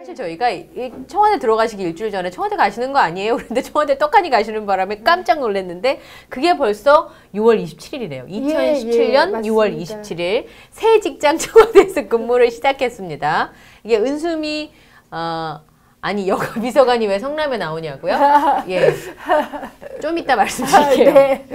사실 저희가 이 청와대 들어가시기 일주일 전에 청와대 가시는 거 아니에요? 그런데 청와대 떡하니 가시는 바람에 깜짝 놀랐는데 그게 벌써 6월 27일이래요. 2017년 6월 27일 새 직장 청와대에서 근무를 시작했습니다. 이게 은수미 아니 여가 비서관이 왜 성남에 나오냐고요? 예, 좀 이따 말씀드릴게요. 네.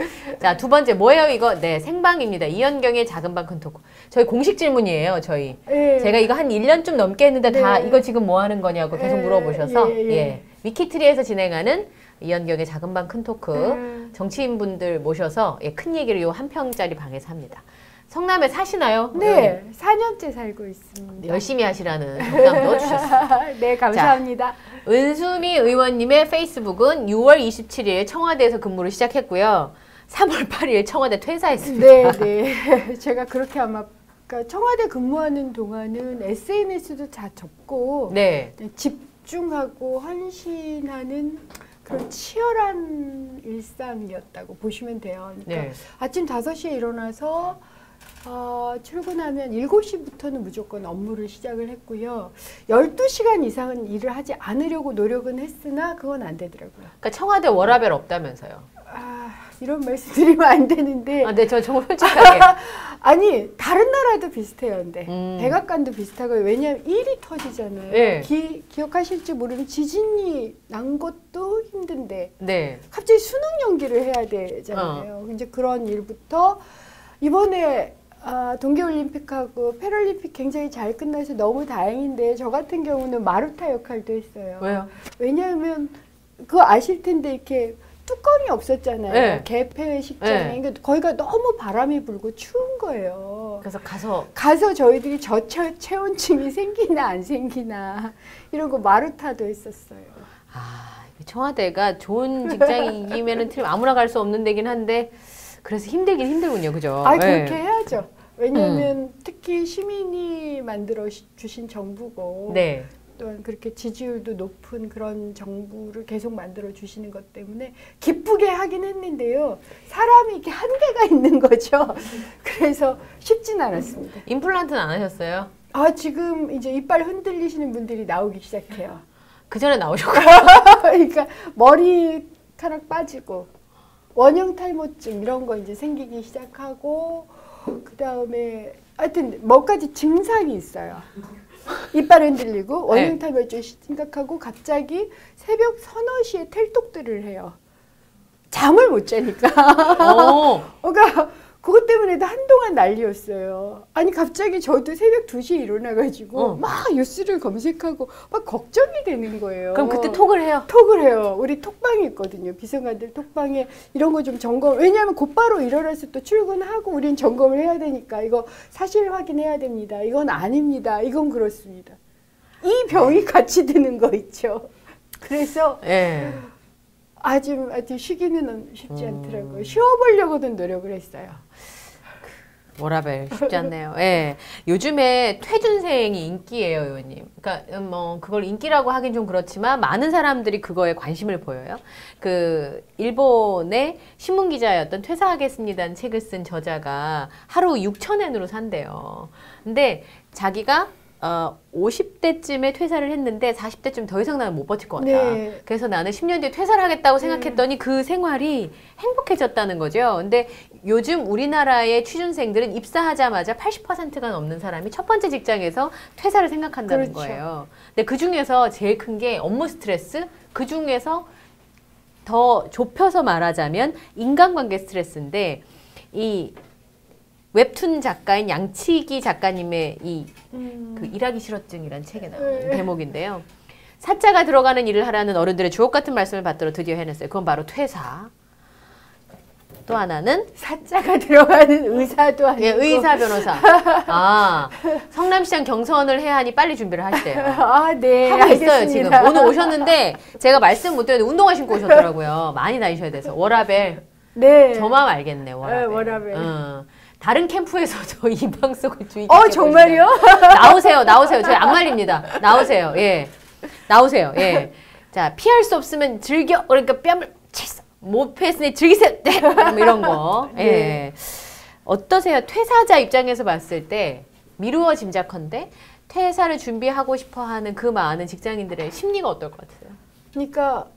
자, 두 번째 뭐예요 이거? 네, 생방입니다. 이현경의 작은 방 큰 토크. 저희 공식 질문이에요, 저희. 네. 제가 이거 한 1년 좀 넘게 했는데 네. 다 이거 지금 뭐 하는 거냐고 계속 물어보셔서 예. 예, 위키트리에서 진행하는 이현경의 작은 방 큰 토크 정치인분들 모셔서 예, 큰 얘기를 요 한 평짜리 방에서 합니다. 성남에 사시나요? 네, 4년째 살고 있습니다. 열심히 하시라는 적당 넣어주셨어요. 네, 감사합니다. 자, 은수미 의원님의 페이스북은 6월 27일 청와대에서 근무를 시작했고요. 3월 8일 청와대 퇴사했습니다. 네, 네. 제가 그렇게 아마 그러니까 청와대 근무하는 동안은 SNS도 다 접고 네. 집중하고 헌신하는 그런 치열한 일상이었다고 보시면 돼요. 그러니까 네. 아침 5시에 일어나서 출근하면 7시부터는 무조건 업무를 시작을 했고요. 12시간 이상은 일을 하지 않으려고 노력은 했으나 그건 안 되더라고요. 그러니까 청와대 워라밸 없다면서요. 이런 말씀 드리면 안 되는데. 네, 저 정말 솔직하게. 아니, 다른 나라도 비슷해요, 근데. 백악관도 비슷하고요. 왜냐하면 일이 터지잖아요. 네. 기억하실지 모르면 지진이 난 것도 힘든데. 네. 갑자기 수능 연기를 해야 되잖아요. 이제 그런 일부터 이번에 동계올림픽하고 패럴림픽 굉장히 잘 끝나서 너무 다행인데 저 같은 경우는 마루타 역할도 했어요. 왜요? 왜냐하면 그거 아실 텐데 이렇게 뚜껑이 없었잖아요. 네. 개폐회 식장에. 네. 그러니까 거기가 너무 바람이 불고 추운 거예요. 그래서 가서 저희들이 저체온증이 생기나 안 생기나 이런 거 마루타도 했었어요. 청와대가 좋은 직장이면은 아무나 갈 수 없는 데긴 한데 그래서 힘들긴 힘들군요. 그죠? 그렇게 네. 해야죠. 왜냐하면 특히 시민이 만들어 주신 정부고 네. 또한 그렇게 지지율도 높은 그런 정부를 계속 만들어 주시는 것 때문에 기쁘게 하긴 했는데요. 사람이 이렇게 한계가 있는 거죠. 그래서 쉽진 않았습니다. 임플란트는 안 하셨어요? 지금 이제 이빨 흔들리시는 분들이 나오기 시작해요. 그 전에 나오셨고. 그러니까 머리카락 빠지고 원형 탈모증 이런 거 이제 생기기 시작하고 그 다음에 하여튼 몇 가지 증상이 있어요. 이빨 흔들리고 원형 탈모증 심각하고 갑자기 새벽 서너 시에 텔톡들을 해요. 잠을 못 자니까. 그러니까 그것 때문에도 한동안 난리였어요. 아니 갑자기 저도 새벽 2시에 일어나가지고 막 뉴스를 검색하고 막 걱정이 되는 거예요. 그럼 그때 톡을 해요? 톡을 해요. 우리 톡방이 있거든요. 비서관들 톡방에 이런 거 좀 점검. 왜냐하면 곧바로 일어나서 또 출근하고 우린 점검을 해야 되니까 이거 사실 확인해야 됩니다. 이건 아닙니다. 이건 그렇습니다. 이 병이 같이 드는 거 있죠. 그래서 아주 쉬기는 쉽지 않더라고요. 쉬어보려고도 노력을 했어요. 워라밸 쉽지 않네요. 예. 요즘에 퇴준생이 인기예요, 의원님. 그러니까 뭐 그걸 인기라고 하긴 좀 그렇지만 많은 사람들이 그거에 관심을 보여요. 그 일본의 신문 기자였던 퇴사하겠습니다는 책을 쓴 저자가 하루 6,000엔으로 산대요. 근데 자기가 50대쯤에 퇴사를 했는데 40대쯤 더 이상 나는 못 버틸 것 같다. 네. 그래서 나는 10년 뒤에 퇴사를 하겠다고 생각했더니 그 생활이 행복해졌다는 거죠. 근데 요즘 우리나라의 취준생들은 입사하자마자 80%가 넘는 사람이 첫 번째 직장에서 퇴사를 생각한다는 거예요. 근데 그 중에서 제일 큰 게 업무 스트레스, 그 중에서 더 좁혀서 말하자면 인간관계 스트레스인데 이 웹툰 작가인 양치기 작가님의 그 일하기 싫어증이라는 책에 나오는 대목인데요. 사자가 들어가는 일을 하라는 어른들의 주옥 같은 말씀을 받들어 드디어 해냈어요. 그건 바로 퇴사. 또 하나는 사자가 들어가는 의사도 아니고. 예, 의사 변호사. 성남시장 경선을 해야 하니 빨리 준비를 하시대요. 네, 하고 있어요, 알겠습니다. 지금. 오늘 오셨는데 제가 말씀 못 드렸는데 운동화 신고 오셨더라고요. 많이 다니셔야 돼서. 워라밸. 네. 저 마음 알겠네, 워라밸. 워라밸. 다른 캠프에서도 이 방송을 주의 정말요? 나오세요. 저희 안 말립니다. 나오세요. 예. 나오세요. 예. 자, 피할 수 없으면 즐겨. 그러니까 뺨을 쳤어. 못 패스니 즐기세요. 네. 뭐 이런 거. 예. 네. 어떠세요? 퇴사자 입장에서 봤을 때 미루어 짐작컨대 퇴사를 준비하고 싶어하는 그 많은 직장인들의 심리가 어떨 것 같으세요? 그러니까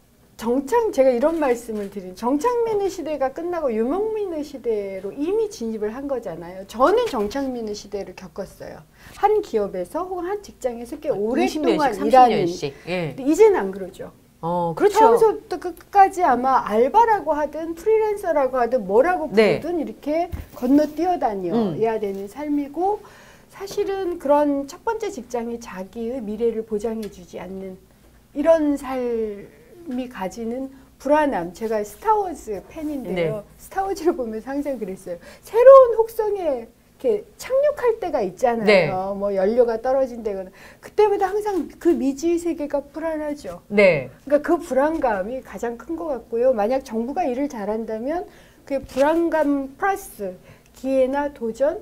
제가 이런 말씀을 드린 정창민의 시대가 끝나고 유명민의 시대로 이미 진입을 한 거잖아요. 저는 정창민의 시대를 겪었어요. 한 기업에서 혹은 한 직장에서 꽤 오랫동안 20년씩, 일하는. 30년씩. 예. 근데 이제는 안 그러죠. 그렇죠. 처음부터 끝까지 아마 알바라고 하든 프리랜서라고 하든 뭐라고 부르든 네. 이렇게 건너뛰어 다녀야 되는 삶이고, 사실은 그런 첫 번째 직장이 자기의 미래를 보장해주지 않는 이런 삶이 가지는 불안함. 제가 스타워즈 팬인데요. 네. 스타워즈를 보면서 항상 그랬어요. 새로운 혹성에 이렇게 착륙할 때가 있잖아요. 네. 뭐 연료가 떨어진다거나 그때마다 항상 그 미지의 세계가 불안하죠. 네. 그러니까 그 불안감이 가장 큰 것 같고요. 만약 정부가 일을 잘한다면 그 불안감 플러스 기회나 도전,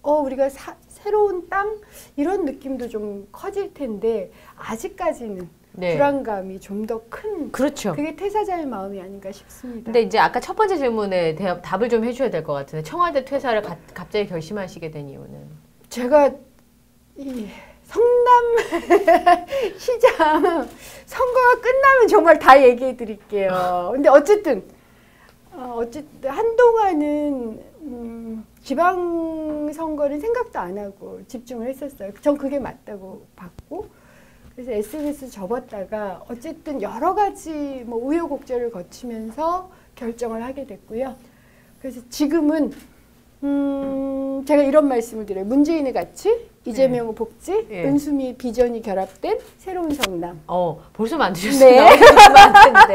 우리가 새로운 땅 이런 느낌도 좀 커질 텐데 아직까지는 네. 불안감이 좀 더 큰. 그렇죠. 그게 퇴사자의 마음이 아닌가 싶습니다. 근데 이제 아까 첫 번째 질문에 답을 좀 해줘야 될 것 같은데 청와대 퇴사를 갑자기 결심하시게 된 이유는? 제가 이 성남 시장 선거가 끝나면 정말 다 얘기해 드릴게요. 근데 어쨌든 한동안은 지방선거는 생각도 안 하고 집중을 했었어요. 전 그게 맞다고 봤고, 그래서 SNS 접었다가 어쨌든 여러 가지 뭐 우여곡절을 거치면서 결정을 하게 됐고요. 그래서 지금은 제가 이런 말씀을 드려요. 문재인의 가치, 이재명의 복지, 네. 은수미 비전이 결합된 새로운 성남. 벌써 만드셨어요? 네. 많은데.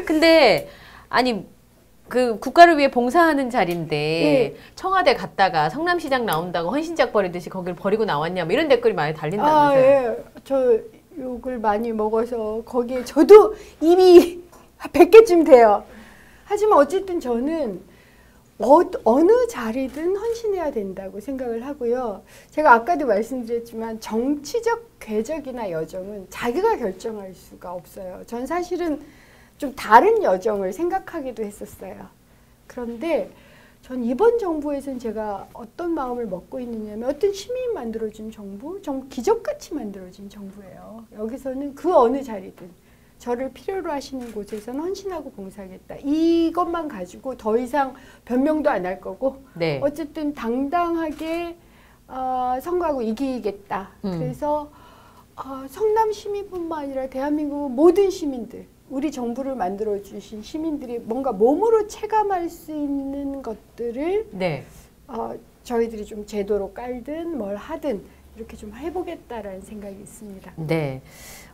근데 아니 그 국가를 위해 봉사하는 자리인데 네. 청와대 갔다가 성남시장 나온다고 헌신작 버리듯이 거기를 버리고 나왔냐 뭐 이런 댓글이 많이 달린다면서요. 예. 저 욕을 많이 먹어서 거기에 저도 입이 100개쯤 돼요. 하지만 어쨌든 저는 어느 자리든 헌신해야 된다고 생각을 하고요. 제가 아까도 말씀드렸지만 정치적 궤적이나 여정은 자기가 결정할 수가 없어요. 전 사실은 좀 다른 여정을 생각하기도 했었어요. 그런데 전 이번 정부에서는 제가 어떤 마음을 먹고 있느냐면 어떤 시민이 만들어준 정부, 좀 기적같이 만들어진 정부예요. 여기서는 그 어느 자리든 저를 필요로 하시는 곳에서는 헌신하고 봉사하겠다. 이것만 가지고 더 이상 변명도 안 할 거고, 네. 어쨌든 당당하게 선거하고 이기겠다. 그래서 성남 시민뿐만 아니라 대한민국 모든 시민들, 우리 정부를 만들어주신 시민들이 뭔가 몸으로 체감할 수 있는 것들을 네. 저희들이 좀 제도로 깔든 뭘 하든 이렇게 좀 해보겠다라는 생각이 있습니다. 네.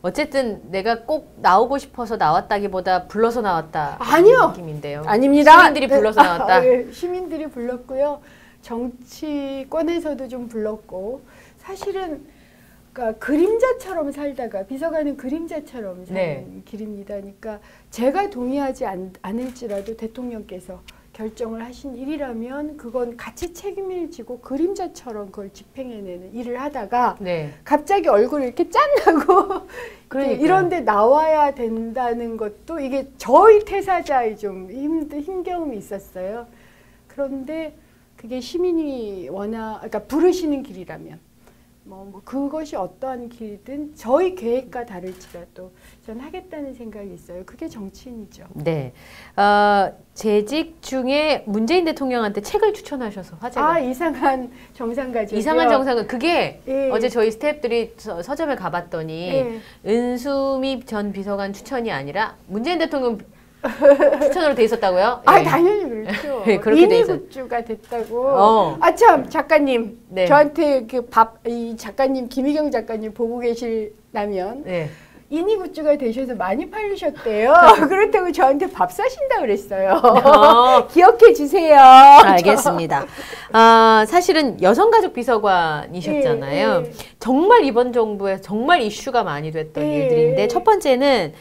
어쨌든 내가 꼭 나오고 싶어서 나왔다기보다 불러서 나왔다. 아니요. 느낌인데요. 아닙니다. 시민들이 불러서 나왔다. 네, 시민들이 불렀고요. 정치권에서도 좀 불렀고, 사실은 그러니까 그림자처럼 살다가 비서관은 그림자처럼 사는 네. 길입니다. 그러니까 제가 동의하지 않을지라도 대통령께서 결정을 하신 일이라면 그건 같이 책임을 지고 그림자처럼 그걸 집행해내는 일을 하다가 네. 갑자기 얼굴이 이렇게 짠하고 그러니까요. 이런데 나와야 된다는 것도 이게 저희 퇴사자의 좀 힘겨움이 있었어요. 그런데 그게 시민이 그러니까 부르시는 길이라면 뭐 그것이 어떠한 길이든 저희 계획과 다를지라도 전 하겠다는 생각이 있어요. 그게 정치인이죠. 네. 재직 중에 문재인 대통령한테 책을 추천하셔서 화제가. 이상한 정상가족. 이상한 정상은 그게 예. 어제 저희 스태프들이 서점에 가봤더니 예. 은수미 전 비서관 추천이 아니라 문재인 대통령 추천으로 돼 있었다고요? 예. 당연히 그렇죠. 네, 그렇게 돼 있어요. 인이굿즈가 됐다고. 참 작가님, 네. 저한테 이 작가님 김희경 작가님 보고 계시다면 네. 인이굿즈가 되셔서 많이 팔리셨대요. 그렇다고 저한테 밥 사신다 그랬어요. 기억해 주세요. 알겠습니다. 사실은 여성가족 비서관이셨잖아요. 예. 정말 이번 정부에 정말 이슈가 많이 됐던 예. 일들인데 첫 번째는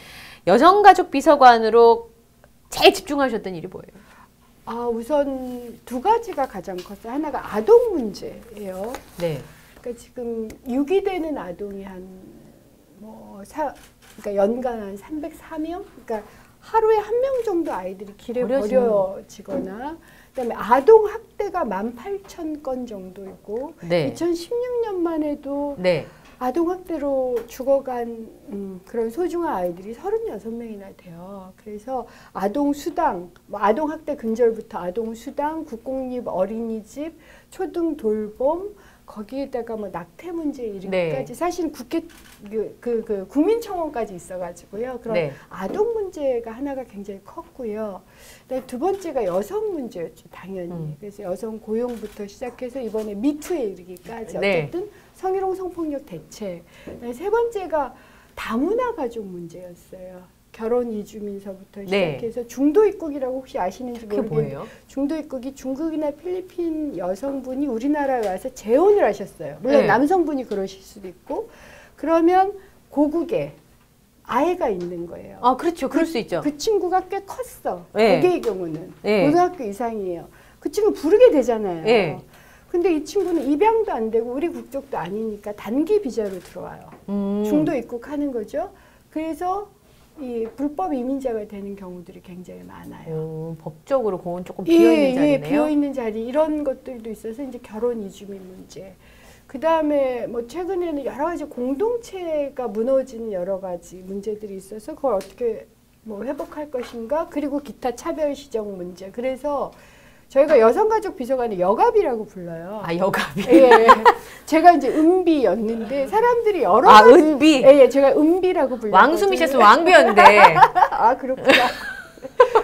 여성가족 비서관으로 제일 집중하셨던 일이 뭐예요? 우선 두 가지가 가장 컸어요. 하나가 아동 문제예요. 네. 그러니까 지금 유기되는 아동이 그러니까 연간 한 304명? 그러니까 하루에 1명 정도 아이들이 길에 버려지는. 버려지거나 그다음에 아동 학대가 18,000건 정도이고 네. 2016년만 해도 네. 아동 학대로 죽어간 그런 소중한 아이들이 36명이나 돼요. 그래서 아동 수당, 뭐 아동 학대 근절부터 아동 수당, 국공립 어린이집, 초등 돌봄, 거기에다가 뭐 낙태 문제 이르기까지 네. 사실 국회 그 국민청원까지 있어가지고요. 그런 네. 아동 문제가 하나가 굉장히 컸고요. 그다음에 두 번째가 여성 문제였죠, 당연히. 그래서 여성 고용부터 시작해서 이번에 미투에 이르기까지 네. 어쨌든 성희롱 성폭력 대책. 그다음에 세 번째가 다문화 가족 문제였어요. 결혼 이주민서부터 네. 시작해서 중도 입국이라고 혹시 아시는지 그게 모르겠는데 뭐예요? 중도 입국이 중국이나 필리핀 여성분이 우리나라에 와서 재혼을 하셨어요. 물론 네. 남성분이 그러실 수도 있고 그러면 고국에 아이가 있는 거예요. 아, 그렇죠. 그럴 수 있죠. 그 친구가 꽤 컸어. 네. 대개의 경우는 네. 고등학교 이상이에요. 그 친구 부르게 되잖아요. 네. 근데 이 친구는 입양도 안 되고 우리 국적도 아니니까 단기 비자로 들어와요. 중도 입국하는 거죠. 그래서 이 불법 이민자가 되는 경우들이 굉장히 많아요. 법적으로 그건 조금 비어있는 자리네요. 비어있는 자리 이런 것들도 있어서 이제 결혼 이주민 문제. 그 다음에 뭐 최근에는 여러 가지 공동체가 무너지는 여러 가지 문제들이 있어서 그걸 어떻게 뭐 회복할 것인가. 그리고 기타 차별 시정 문제. 그래서 저희가 여성가족 비서관을 여갑이라고 불러요. 아, 여갑이. 예, 제가 이제 은비였는데 사람들이 여러 아, 가지 은비. 예, 제가 은비라고 불러요. 왕수미셨으면 왕비였는데. 아, 그렇구나.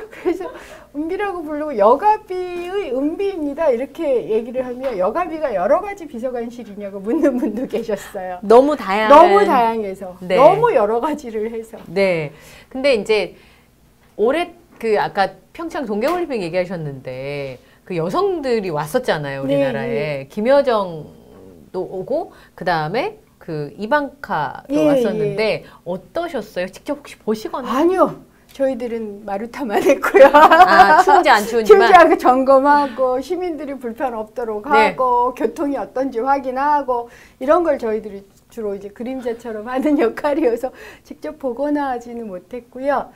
그래서 은비라고 부르고 여가비의 은비입니다. 이렇게 얘기를 하면 여가비가 여러 가지 비서관실이냐고 묻는 분도 계셨어요. 너무 다양한. 너무 다양해서. 네. 너무 여러 가지를 해서. 네. 근데 이제 올해 그 아까 평창 동계올림픽 얘기하셨는데 그 여성들이 왔었잖아요, 우리나라에. 네. 김여정도 오고 그다음에 그 이방카도 예, 왔었는데 어떠셨어요? 직접 혹시 보시거나? 아니요. 저희들은 마루타만 했고요. 아, 추운지 안 추운지만. 팀장하고 점검하고 시민들이 불편 없도록 네. 하고 교통이 어떤지 확인하고 이런 걸 저희들이 주로 이제 그림자처럼 하는 역할이어서 직접 보거나 하지는 못했고요.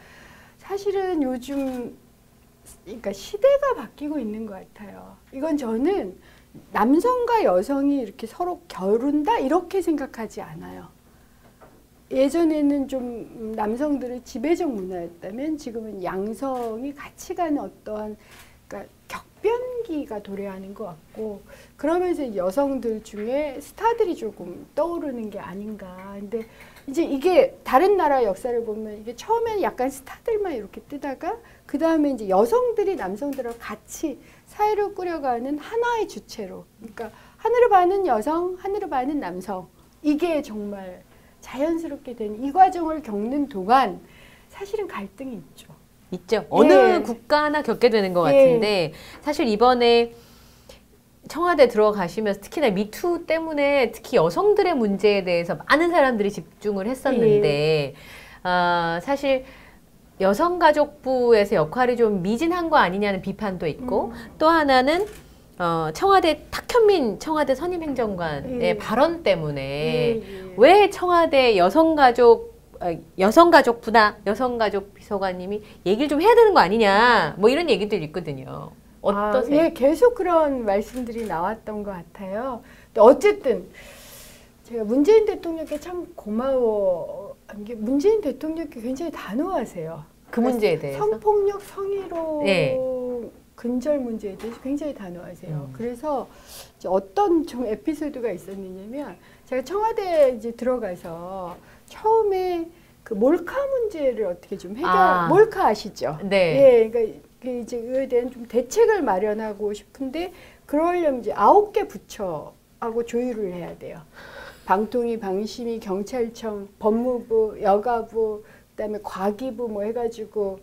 사실은 요즘 그러니까 시대가 바뀌고 있는 것 같아요. 이건 저는 남성과 여성이 이렇게 서로 겨룬다 이렇게 생각하지 않아요. 예전에는 좀 남성들의 지배적 문화였다면 지금은 양성이 같이 가는 어떠한 그러니까 격변기가 도래하는 것 같고 그러면서 여성들 중에 스타들이 조금 떠오르는 게 아닌가. 근데 이제 이게 다른 나라 역사를 보면 이게 처음에는 약간 스타들만 이렇게 뜨다가 그 다음에 이제 여성들이 남성들하고 같이 사회를 꾸려가는 하나의 주체로. 그러니까 하늘을 봐는 여성, 하늘을 봐는 남성. 이게 정말 자연스럽게 된 이 과정을 겪는 동안 사실은 갈등이 있죠. 있죠. 어느 예. 국가나 겪게 되는 것 예. 같은데 사실 이번에 청와대 들어가시면서 특히나 미투 때문에 특히 여성들의 문제에 대해서 많은 사람들이 집중을 했었는데 사실 여성가족부에서 역할이 좀 미진한 거 아니냐는 비판도 있고 또 하나는 청와대 탁현민 청와대 선임행정관의 발언 때문에 왜 청와대 여성가족부나 여성가족 비서관님이 얘기를 좀 해야 되는 거 아니냐 뭐 이런 얘기들이 있거든요. 어떠세요? 예, 계속 그런 말씀들이 나왔던 것 같아요. 근데 어쨌든 제가 문재인 대통령께 참 고마워. 이게 문재인 대통령이 굉장히 단호하세요. 그 문제에 대해서? 성폭력, 성희롱 네. 근절 문제에 대해서 굉장히 단호하세요. 그래서 이제 어떤 좀 에피소드가 있었느냐면 제가 청와대에 이제 들어가서 처음에 그 몰카 문제를 어떻게 좀 몰카 아시죠? 네. 예, 그러니까 이제 그에 대한 좀 대책을 마련하고 싶은데 그러려면 이제 9개 부처하고 조율을 해야 돼요. 방통위, 방심위, 경찰청, 법무부, 여가부, 그다음에 과기부 뭐 해가지고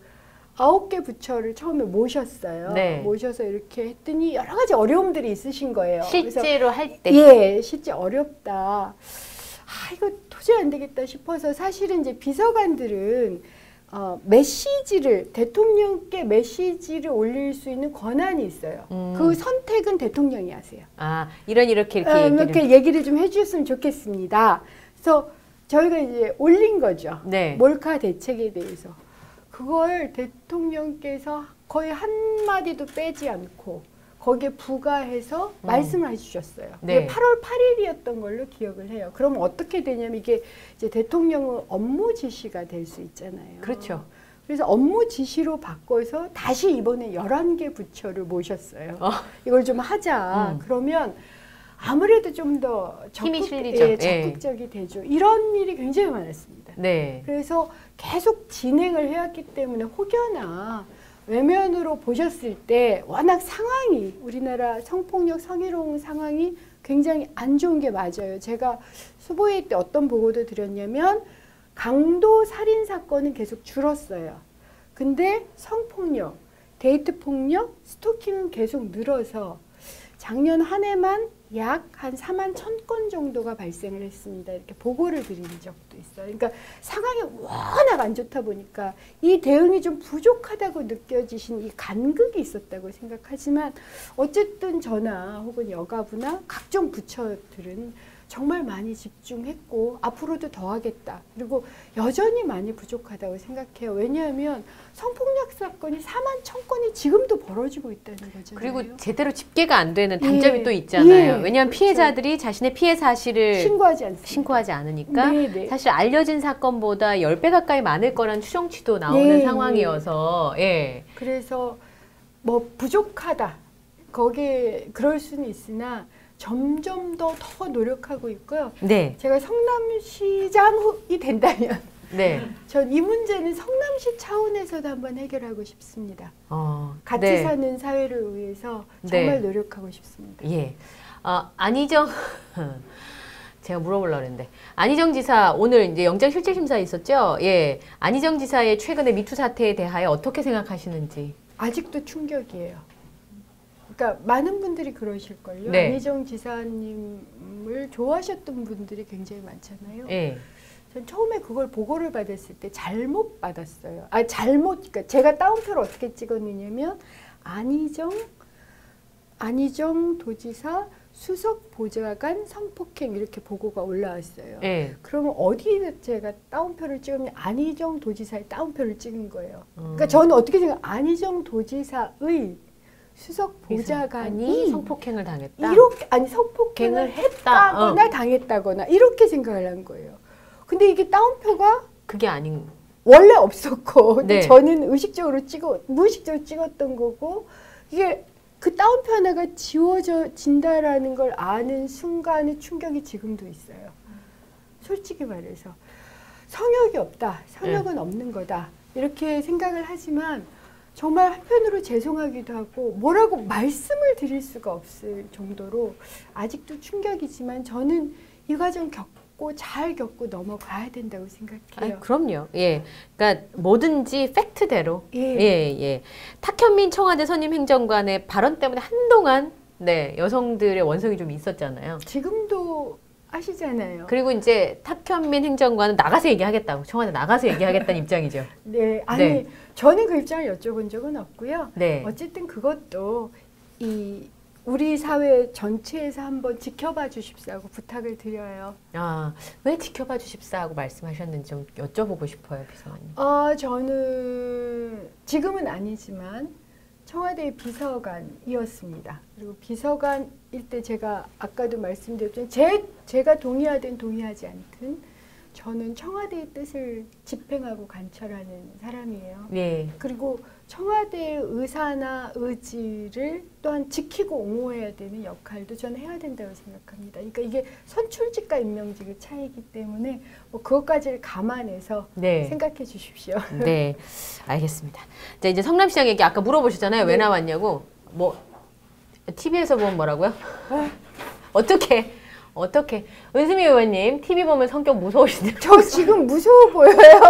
9개 부처를 처음에 모셨어요. 네. 모셔서 이렇게 했더니 여러 가지 어려움들이 있으신 거예요. 실제로 할 때. 예, 실제 어렵다. 이거 도저히 안 되겠다 싶어서 사실은 이제 비서관들은 메시지를 대통령께 메시지를 올릴 수 있는 권한이 있어요. 그 선택은 대통령이 하세요. 이렇게 얘기를 좀 해주셨으면 좋겠습니다. 그래서 저희가 이제 올린 거죠. 네. 몰카 대책에 대해서 그걸 대통령께서 거의 한마디도 빼지 않고 거기에 부가해서 말씀을 해주셨어요. 네. 이게 8월 8일이었던 걸로 기억을 해요. 그러면 어떻게 되냐면 이게 이제 대통령은 업무 지시가 될 수 있잖아요. 그렇죠. 그래서 업무 지시로 바꿔서 다시 이번에 11개 부처를 모셨어요. 이걸 좀 하자. 그러면 아무래도 좀 더 힘이 실리죠. 적극적이 되죠. 이런 일이 굉장히 많았습니다. 네. 그래서 계속 진행을 해왔기 때문에 혹여나 외면으로 보셨을 때 워낙 상황이 우리나라 성폭력 성희롱 상황이 굉장히 안 좋은 게 맞아요. 제가 수보회 때 어떤 보고도 드렸냐면 강도 살인 사건은 계속 줄었어요. 근데 성폭력, 데이트 폭력, 스토킹은 계속 늘어서 작년 한 해만 약 한 4만 1,000건 정도가 발생을 했습니다. 이렇게 보고를 드린 적도 있어요. 그러니까 상황이 워낙 안 좋다 보니까 이 대응이 좀 부족하다고 느껴지신 이 간극이 있었다고 생각하지만 어쨌든 저나 혹은 여가부나 각종 부처들은 정말 많이 집중했고 앞으로도 더 하겠다. 그리고 여전히 많이 부족하다고 생각해요. 왜냐하면 성폭력 사건이 4만 1,000건이 지금도 벌어지고 있다는 거잖아요. 그리고 제대로 집계가 안 되는 단점이 또 있잖아요. 왜냐하면 그렇죠. 피해자들이 자신의 피해 사실을 신고하지 않으니까 네네. 사실 알려진 사건보다 10배 가까이 많을 거란 추정치도 나오는 상황이어서 예. 그래서 뭐 부족하다. 거기에 그럴 수는 있으나 점점 더 노력하고 있고요. 네. 제가 성남시장이 된다면 네. 전 이 문제는 성남시 차원에서도 한번 해결하고 싶습니다. 같이 네. 사는 사회를 위해서 네. 정말 노력하고 싶습니다. 예. 안희정 제가 물어보려고 했는데 안희정 지사 오늘 이제 영장실질심사 있었죠? 예. 안희정 지사의 최근의 미투 사태에 대하여 어떻게 생각하시는지. 아직도 충격이에요. 그러니까 많은 분들이 그러실걸요. 네. 안희정 지사님을 좋아하셨던 분들이 굉장히 많잖아요. 예. 전 처음에 그걸 보고를 받았을 때 잘못 받았어요. 그러니까 제가 따옴표를 어떻게 찍었느냐면 안희정 도지사 수석 보좌관 성폭행 이렇게 보고가 올라왔어요. 예. 그러면 어디에 제가 따옴표를 찍으면 안희정 도지사의 따옴표를 찍은 거예요. 그러니까 저는 어떻게 생각? 안희정 도지사의 수석 보좌관이 성폭행을 당했다. 이렇게 성폭행을 했다거나 당했다거나 이렇게 생각을 한 거예요. 근데 이게 따옴표가 그게 아닌. 원래 없었고 근데 네. 저는 무의식적으로 찍었던 거고 이게 그 따옴표 하나가 지워진다라는 걸 아는 순간의 충격이 지금도 있어요. 솔직히 말해서 성역이 없다. 성역은 없는 거다. 이렇게 생각을 하지만 정말 한편으로 죄송하기도 하고 뭐라고 말씀을 드릴 수가 없을 정도로 아직도 충격이지만 저는 이 과정 잘 겪고 넘어가야 된다고 생각해요. 그럼요. 예. 그러니까 뭐든지 팩트대로. 예. 탁현민 청와대 선임 행정관의 발언 때문에 한동안 네, 여성들의 원성이 좀 있었잖아요. 지금도 아시잖아요. 그리고 이제 탁현민 행정관은 나가서 얘기하겠다고 청와대 나가서 얘기하겠다는 입장이죠. 네, 아니 저는 그 입장을 여쭤본 적은 없고요. 네. 어쨌든 그것도 우리 사회 전체에서 한번 지켜봐 주십사고 부탁을 드려요. 왜 지켜봐 주십사고 말씀하셨는지 좀 여쭤보고 싶어요, 비서관님. 저는 지금은 아니지만 청와대 비서관이었습니다. 그리고 비서관일 때 제가 아까도 말씀드렸지만 제가 동의하든 동의하지 않든 저는 청와대의 뜻을 집행하고 관철하는 사람이에요. 네. 그리고 청와대의 의사나 의지를 또한 지키고 옹호해야 되는 역할도 저는 해야 된다고 생각합니다. 그러니까 이게 선출직과 임명직의 차이기 때문에 뭐 그것까지를 감안해서 네. 생각해 주십시오. 네, 알겠습니다. 자, 이제 성남시장 얘기 아까 물어보셨잖아요. 왜 나왔냐고. TV에서 보면 뭐라고요? 어떻게? 은수미 의원님, TV 보면 성격 무서우신데. 저 지금 무서워 보여요.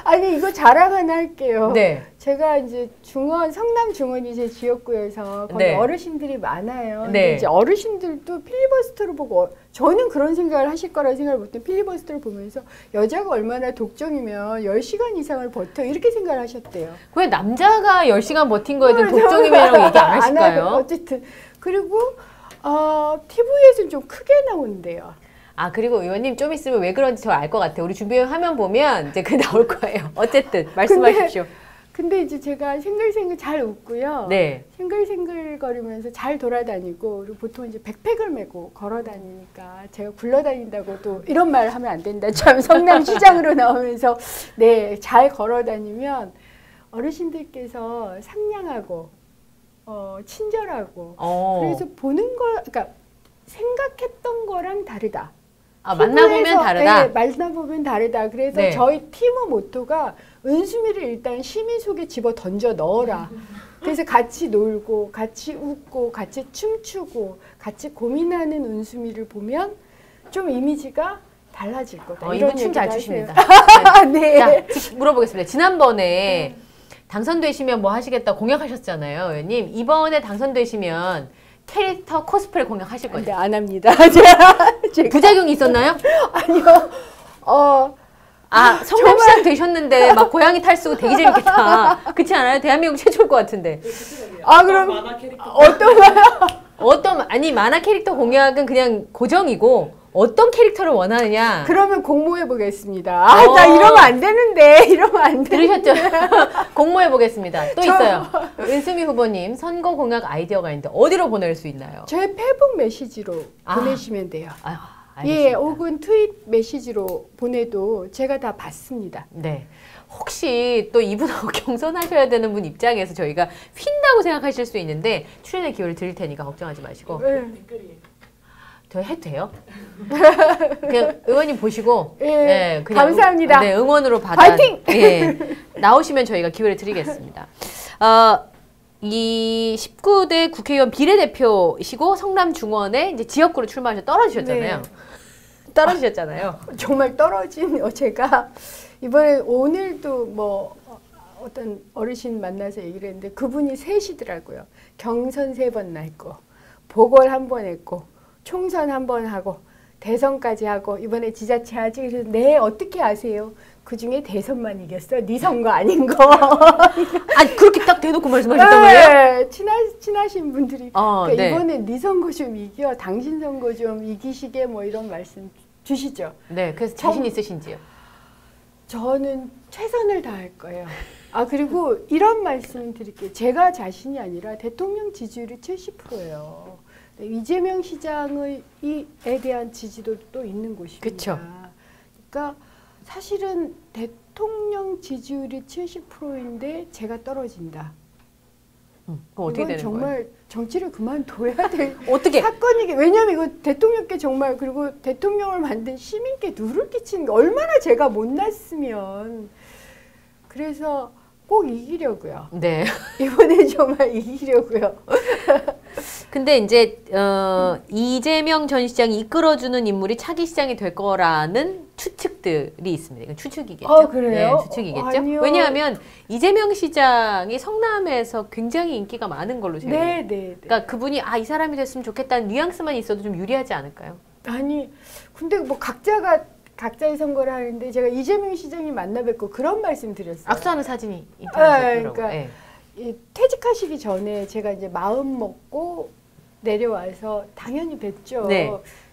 아니 이거 자랑 하나 할게요. 네. 제가 이제 성남 중원이 제 지역구여서 거기 네. 어르신들이 많아요. 네. 근데 이제 어르신들도 필리버스터를 보고 저는 그런 생각을 하실 거라 생각을 못해. 필리버스터를 보면서 여자가 얼마나 독종이면 10시간 이상을 버텨 이렇게 생각을 하셨대요. 왜 남자가 10시간 버틴 거에 대한 독종이라고 얘기 안 하실까요? 어쨌든 그리고 TV에서는 좀 크게 나온대요. 그리고 의원님 좀 있으면 왜 그런지 저 알 것 같아요. 우리 준비 화면 보면 이제 그 나올 거예요. 어쨌든 말씀하십시오. 근데 이제 제가 생글생글 잘 웃고요. 네. 생글생글거리면서 잘 돌아다니고 그리고 보통 이제 백팩을 메고 걸어 다니니까 제가 굴러다닌다고 또 이런 말 하면 안 된다. 참 성남시장으로 나오면서 네, 잘 걸어 다니면 어르신들께서 상냥하고 친절하고 그래서 보는 거 그러니까 생각했던 거랑 다르다. 아, 만나보면 다르다? 네, 만나보면 다르다. 그래서 네. 저희 팀의 모토가 은수미를 일단 시민 속에 집어 던져 넣어라. 그래서 같이 놀고, 같이 웃고, 같이 춤추고, 같이 고민하는 은수미를 보면 좀 이미지가 달라질 거다. 이분 춤 잘 얘기를 추십니다. 하세요. 네. 자, 물어보겠습니다. 지난번에 당선되시면 뭐 하시겠다 공약하셨잖아요, 의원님. 이번에 당선되시면 캐릭터 코스프레 공약하실 거죠? 네, 안 합니다. 제가 부작용이 있었나요? 아니요. 성남시장 되셨는데 막 고양이 탈 쓰고 되게 재밌겠다. 그렇지 않아요? 대한민국 최초일 것 같은데. 그럼 만화 캐릭터 아니 만화 캐릭터 공약은 그냥 고정이고 어떤 캐릭터를 원하느냐. 그러면 공모해 보겠습니다. 나 이러면 안 되는데. 이러면 안 돼. 들으셨죠? 공모해 보겠습니다. 또 있어요. 은수미 후보님 선거 공약 아이디어가 있는데 어디로 보낼 수 있나요? 제 페북 메시지로 보내시면 돼요. 알겠습니다. 예, 혹은 트윗 메시지로 보내도 제가 다 봤습니다. 네. 혹시 또 이분하고 경선하셔야 되는 분 입장에서 저희가 휜다고 생각하실 수 있는데 출연의 기회를 드릴 테니까 걱정하지 마시고. 댓글이 저 해도 돼요? 그냥 의원님 보시고 예, 그냥 감사합니다. 네, 응원으로 받아. 파이팅! 예, 나오시면 저희가 기회를 드리겠습니다. 이 19대 국회의원 비례대표이시고 성남중원에 이제 지역구로 출마하셔서 떨어지셨잖아요. 네. 떨어지셨잖아요. 정말 떨어진 제가 이번에 오늘도 뭐 어떤 어르신 만나서 얘기를 했는데 그분이 셋이더라고요. 경선 3번 났고 보궐 1번 했고 총선 1번 하고 대선까지 하고 이번에 지자체 하지. 그래서 네 어떻게 아세요? 그중에 대선만 이겼어. 네 선거 아닌 거. 그렇게 딱 대놓고 말씀하셨단 말이에요? 네, 친하신 분들이 그러니까 네. 이번에 네 선거 좀 이겨, 당신 선거 좀 이기시게 뭐 이런 말씀 주시죠. 네, 그래서 자신 있으신지요? 저는 최선을 다할 거예요. 그리고 이런 말씀 드릴게요. 제가 자신이 아니라 대통령 지지율이 70%예요. 이재명 시장에 대한 지지도도 있는 곳입니다. 그쵸. 그러니까 사실은 대통령 지지율이 70%인데 제가 떨어진다. 그럼 어떻게 되는 정말 거예요? 정치를 그만둬야 될 어떻게? 사건이게. 왜냐하면 이거 대통령께 정말 그리고 대통령을 만든 시민께 누를 끼치는 게 얼마나 제가 못났으면. 그래서 꼭 이기려고요. 네. 이번에 정말 이기려고요. 근데 이제 이재명 전 시장이 이끌어주는 인물이 차기 시장이 될 거라는 추측들이 있습니다. 이건 추측이겠죠? 그래요? 네, 추측이겠죠? 아니요. 왜냐하면 이재명 시장이 성남에서 굉장히 인기가 많은 걸로 제가. 네. 그러니까 그분이 이 사람이 됐으면 좋겠다는 뉘앙스만 있어도 좀 유리하지 않을까요? 아니, 근데 뭐 각자의 선거를 하는데 제가 이재명 시장님 만나 뵙고 그런 말씀 드렸어요. 악수하는 사진이 인터넷에 있더라고요. 그러니까 퇴직하시기 전에 제가 이제 마음 먹고 내려와서 당연히 뵙죠. 네.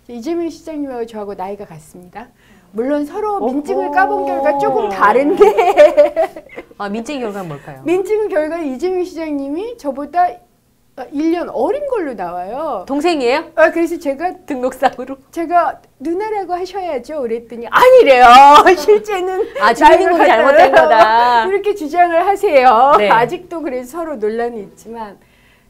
이재명 시장님하고 저하고 나이가 같습니다. 물론 서로 민증을 까본 결과 조금 다른데 민증 결과는 뭘까요? 민증 결과 이재명 시장님이 저보다 1년 어린 걸로 나와요. 동생이에요? 그래서 등록상으로? 제가 누나라고 하셔야죠. 그랬더니 아니래요. 실제는 주민등록이 잘못된 거다. 이렇게 주장을 하세요. 네. 아직도 그래서 서로 논란이 있지만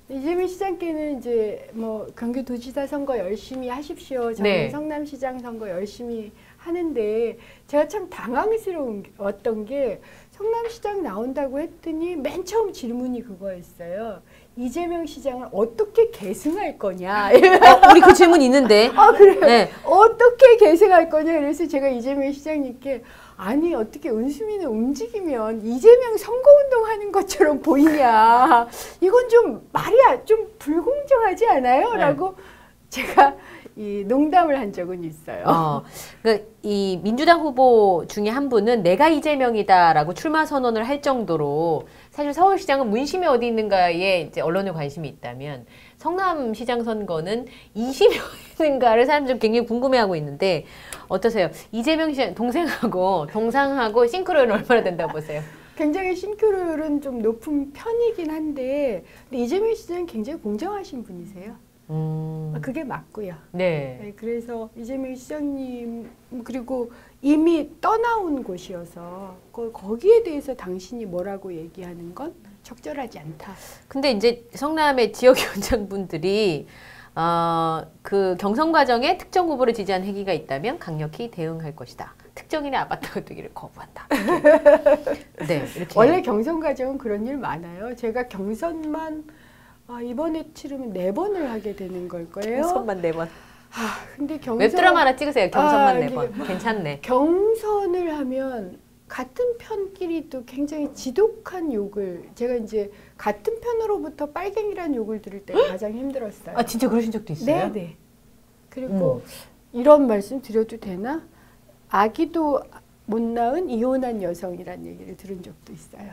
이재명 시장께는 이제 뭐 경기도지사 선거 열심히 하십시오. 저는 네. 성남시장 선거 열심히 하는데 제가 참 당황스러웠던 게 성남시장 나온다고 했더니 맨 처음 질문이 그거였어요. 이재명 시장을 어떻게 계승할 거냐. 우리 그 질문 있는데. 그래요? 네. 어떻게 계승할 거냐. 그래서 제가 이재명 시장님께 아니 어떻게 은수미는 움직이면 이재명 선거운동 하는 것처럼 보이냐. 이건 좀 좀 불공정하지 않아요? 네. 라고 제가 이 농담을 한 적은 있어요. 그러니까 이 민주당 후보 중에 한 분은 내가 이재명이다라고 출마 선언을 할 정도로 사실 서울시장은 문심이 어디 있는가에 이제 언론의 관심이 있다면 성남시장 선거는 이심이 어디 있는가를 사람들이 굉장히 궁금해하고 있는데 어떠세요? 이재명 시장 동상하고 싱크로율은 얼마나 된다고 보세요? 굉장히 싱크로율은 좀 높은 편이긴 한데 근데 이재명 시장은 굉장히 공정하신 분이세요. 그게 맞고요. 네. 네, 그래서 이재명 시장님 그리고 이미 떠나온 곳이어서 거기에 대해서 당신이 뭐라고 얘기하는 건 적절하지 않다. 근데 이제 성남의 지역위원장분들이 그 경선 과정에 특정 후보를 지지한 행위가 있다면 강력히 대응할 것이다. 특정인의 아바타가 되기를 거부한다. 네, 이렇게. 원래 경선 과정은 그런 일 많아요. 제가 경선만 이번에 치르면 4번을 하게 되는 걸 거예요. 경선만 4번. 근데 웹드라마 하나 찍으세요. 경선만 4번. 괜찮네. 경선을 하면 같은 편끼리도 굉장히 지독한 욕을 제가 이제 같은 편으로부터 빨갱이라는 욕을 들을 때가 가장 힘들었어요. 진짜 그러신 적도 있어요? 네. 그리고 이런 말씀 드려도 되나? 아기도 못 낳은 이혼한 여성이라는 얘기를 들은 적도 있어요.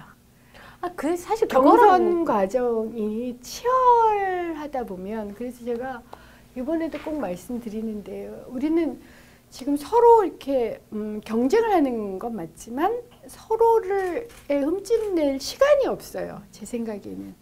그 사실 경선 과정이 치열하다 보면 그래서 제가 이번에도 꼭 말씀드리는데요. 우리는 지금 서로 이렇게 경쟁을 하는 건 맞지만 서로를 흠집낼 시간이 없어요. 제 생각에는.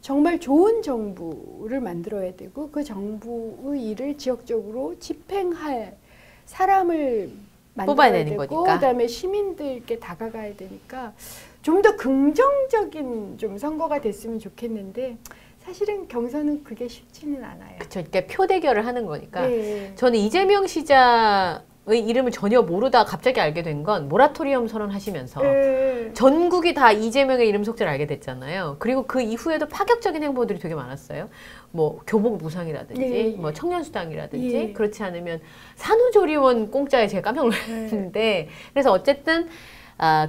정말 좋은 정부를 만들어야 되고 그 정부의 일을 지역적으로 집행할 사람을 뽑아야 만들어야 되는 되고 거니까. 그다음에 시민들께 다가가야 되니까 좀 더 긍정적인 좀 선거가 됐으면 좋겠는데 사실은 경선은 그게 쉽지는 않아요. 그렇죠. 그러니까 표 대결을 하는 거니까. 네. 저는 이재명 시장의 이름을 전혀 모르다 갑자기 알게 된 건 모라토리엄 선언하시면서 네. 전국이 다 이재명의 이름 속자를 알게 됐잖아요. 그리고 그 이후에도 파격적인 행보들이 되게 많았어요. 뭐 교복 무상이라든지, 예. 뭐 청년수당이라든지, 예. 그렇지 않으면 산후조리원 공짜에 제가 깜짝 놀랐는데, 그래서 어쨌든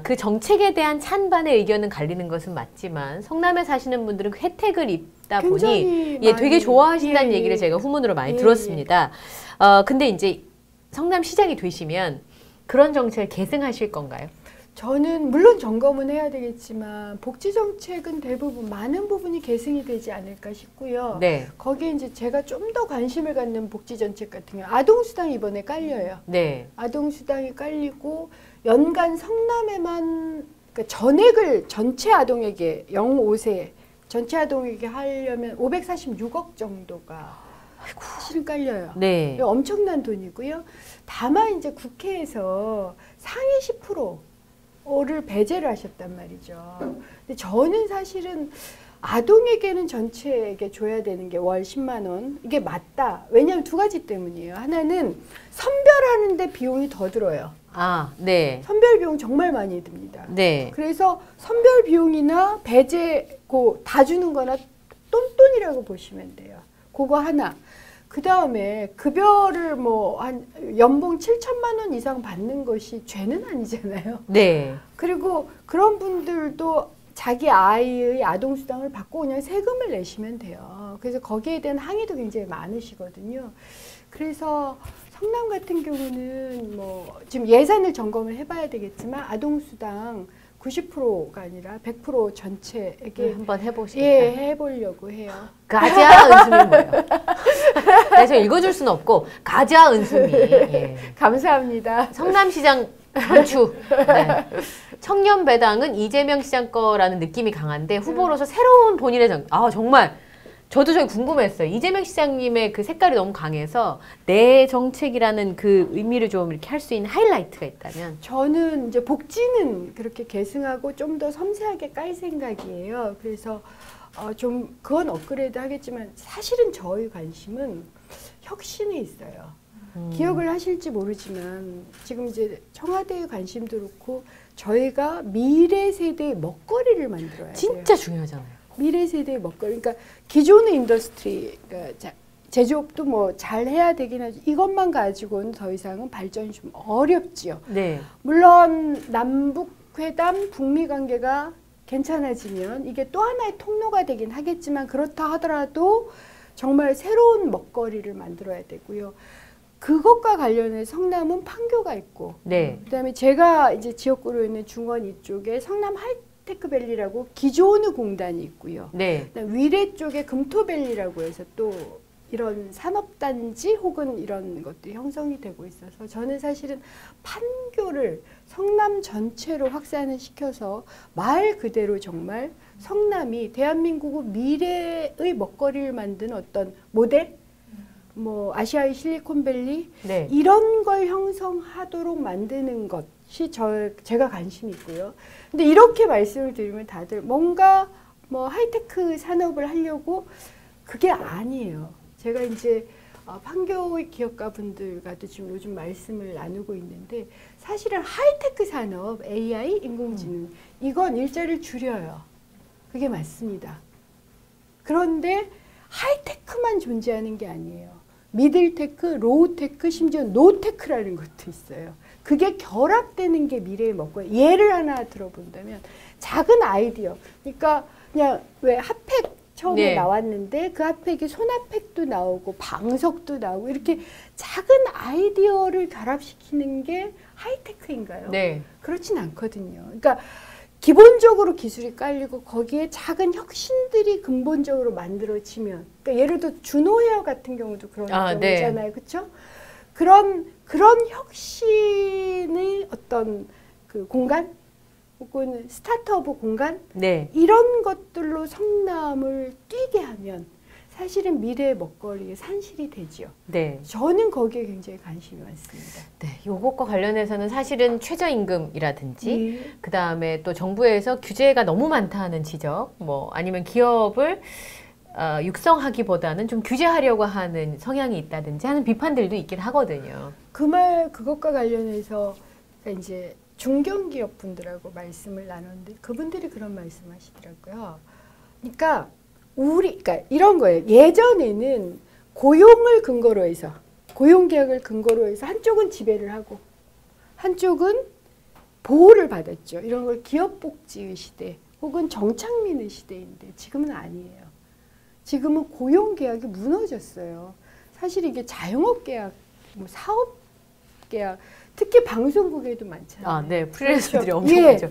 그 정책에 대한 찬반의 의견은 갈리는 것은 맞지만 성남에 사시는 분들은 그 혜택을 입다 보니 되게 좋아하신다는 얘기를 제가 후문으로 많이 들었습니다. 근데 이제 성남시장이 되시면 그런 정책을 계승하실 건가요? 저는 물론 점검은 해야 되겠지만 복지 정책은 대부분 많은 부분이 계승이 되지 않을까 싶고요. 네. 거기에 이제 제가 좀 더 관심을 갖는 복지 정책 같은 경우 아동수당 이번에 깔려요. 네. 아동수당이 깔리고 연간 성남에만 그러니까 전액을 전체 아동에게 0-5세 전체 아동에게 하려면 546억 정도가 사실은 깔려요. 네. 엄청난 돈이고요. 다만 이제 국회에서 상위 10%를 배제를 하셨단 말이죠. 근데 저는 사실은 아동에게는 전체에게 줘야 되는 게 월 10만 원. 이게 맞다. 왜냐하면 두 가지 때문이에요. 하나는 선별하는데 비용이 더 들어요. 네. 선별 비용 정말 많이 듭니다. 네. 그래서 선별 비용이나 배제 다 주는 거나 똔똔이라고 보시면 돼요. 그거 하나. 그 다음에 급여를 뭐 한 연봉 7천만 원 이상 받는 것이 죄는 아니잖아요. 네. 그리고 그런 분들도 자기 아이의 아동수당을 받고 그냥 세금을 내시면 돼요. 그래서 거기에 대한 항의도 굉장히 많으시거든요. 그래서 성남 같은 경우는 뭐 지금 예산을 점검을 해봐야 되겠지만 아동수당 90%가 아니라 100% 전체에게 한번 해보시겠다. 해보려고 해요. 가자 은수미 뭐예요? 그래서 읽어줄 수는 없고 가자 은수미. 예. 감사합니다. 성남시장 강추. 네. 청년배당은 이재명 시장 거라는 느낌이 강한데 후보로서 새로운 본인의 정말 저도 저기 궁금했어요. 이재명 시장님의 그 색깔이 너무 강해서 내 정책이라는 그 의미를 좀 이렇게 할 수 있는 하이라이트가 있다면. 저는 이제 복지는 그렇게 계승하고 좀 더 섬세하게 깔 생각이에요. 그래서 좀 그건 업그레이드 하겠지만 사실은 저의 관심은 혁신에 있어요. 기억을 하실지 모르지만 지금 이제 청와대의 관심도 그렇고 저희가 미래 세대의 먹거리를 만들어야 돼요. 진짜 중요하잖아요. 미래 세대의 먹거리. 그러니까 기존의 인더스트리, 그러니까 제조업도 뭐 잘 해야 되긴 하죠. 이것만 가지고는 더 이상은 발전이 좀 어렵지요. 네. 물론 남북 회담, 북미 관계가 괜찮아지면 이게 또 하나의 통로가 되긴 하겠지만 그렇다 하더라도 정말 새로운 먹거리를 만들어야 되고요. 그것과 관련해서 성남은 판교가 있고, 네. 그다음에 제가 이제 지역구로 있는 중원 이쪽에 성남 하이테크밸리라고 기존의 공단이 있고요. 네. 위례 쪽에 금토밸리라고 해서 또 이런 산업단지 혹은 이런 것들이 형성이 되고 있어서 저는 사실은 판교를 성남 전체로 확산을 시켜서 말 그대로 정말 성남이 대한민국의 미래의 먹거리를 만드는 어떤 모델? 뭐 아시아의 실리콘밸리? 네. 이런 걸 형성하도록 만드는 것이 제가 관심이 있고요. 근데 이렇게 말씀을 드리면 다들 뭔가 뭐 하이테크 산업을 하려고 그게 아니에요. 제가 이제 판교의 기업가분들과도 지금 요즘 말씀을 나누고 있는데 사실은 하이테크 산업, AI, 인공지능 이건 일자리를 줄여요. 그게 맞습니다. 그런데 하이테크만 존재하는 게 아니에요. 미들테크, 로우테크, 심지어 노테크라는 것도 있어요. 그게 결합되는 게 미래의 먹거리. 예를 하나 들어본다면 작은 아이디어. 그러니까 그냥 왜 핫팩 처음에 네. 나왔는데 그 핫팩이 손핫팩도 나오고 방석도 나오고 이렇게 작은 아이디어를 결합시키는 게 하이테크인가요? 네. 그렇진 않거든요. 그러니까 기본적으로 기술이 깔리고 거기에 작은 혁신들이 근본적으로 만들어지면 그러니까 예를 들어 준호헤어 같은 경우도 그런 경우잖아요. 그렇죠? 그런 혁신의 어떤 그 공간 혹은 스타트업 공간 네. 이런 것들로 성남을 뛰게 하면 사실은 미래의 먹거리의 산실이 되지요. 네. 저는 거기에 굉장히 관심이 많습니다. 네. 요것과 관련해서는 사실은 최저임금이라든지 네. 그다음에 또 정부에서 규제가 너무 많다는 지적, 뭐 아니면 기업을 육성하기보다는 좀 규제하려고 하는 성향이 있다든지 하는 비판들도 있긴 하거든요. 그것과 관련해서 이제 중견기업 분들하고 말씀을 나눴는데 그분들이 그런 말씀하시더라고요. 그러니까 그러니까 이런 거예요. 예전에는 고용을 근거로 해서 고용계약을 근거로 해서 한쪽은 지배를 하고 한쪽은 보호를 받았죠. 이런 걸 기업복지의 시대 혹은 정착민의 시대인데 지금은 아니에요. 지금은 고용계약이 무너졌어요. 사실 이게 자영업계약, 뭐 사업계약 특히 방송국에도 많잖아요. 아, 네. 프리랜서들이 그렇죠. 엄청 예. 많죠.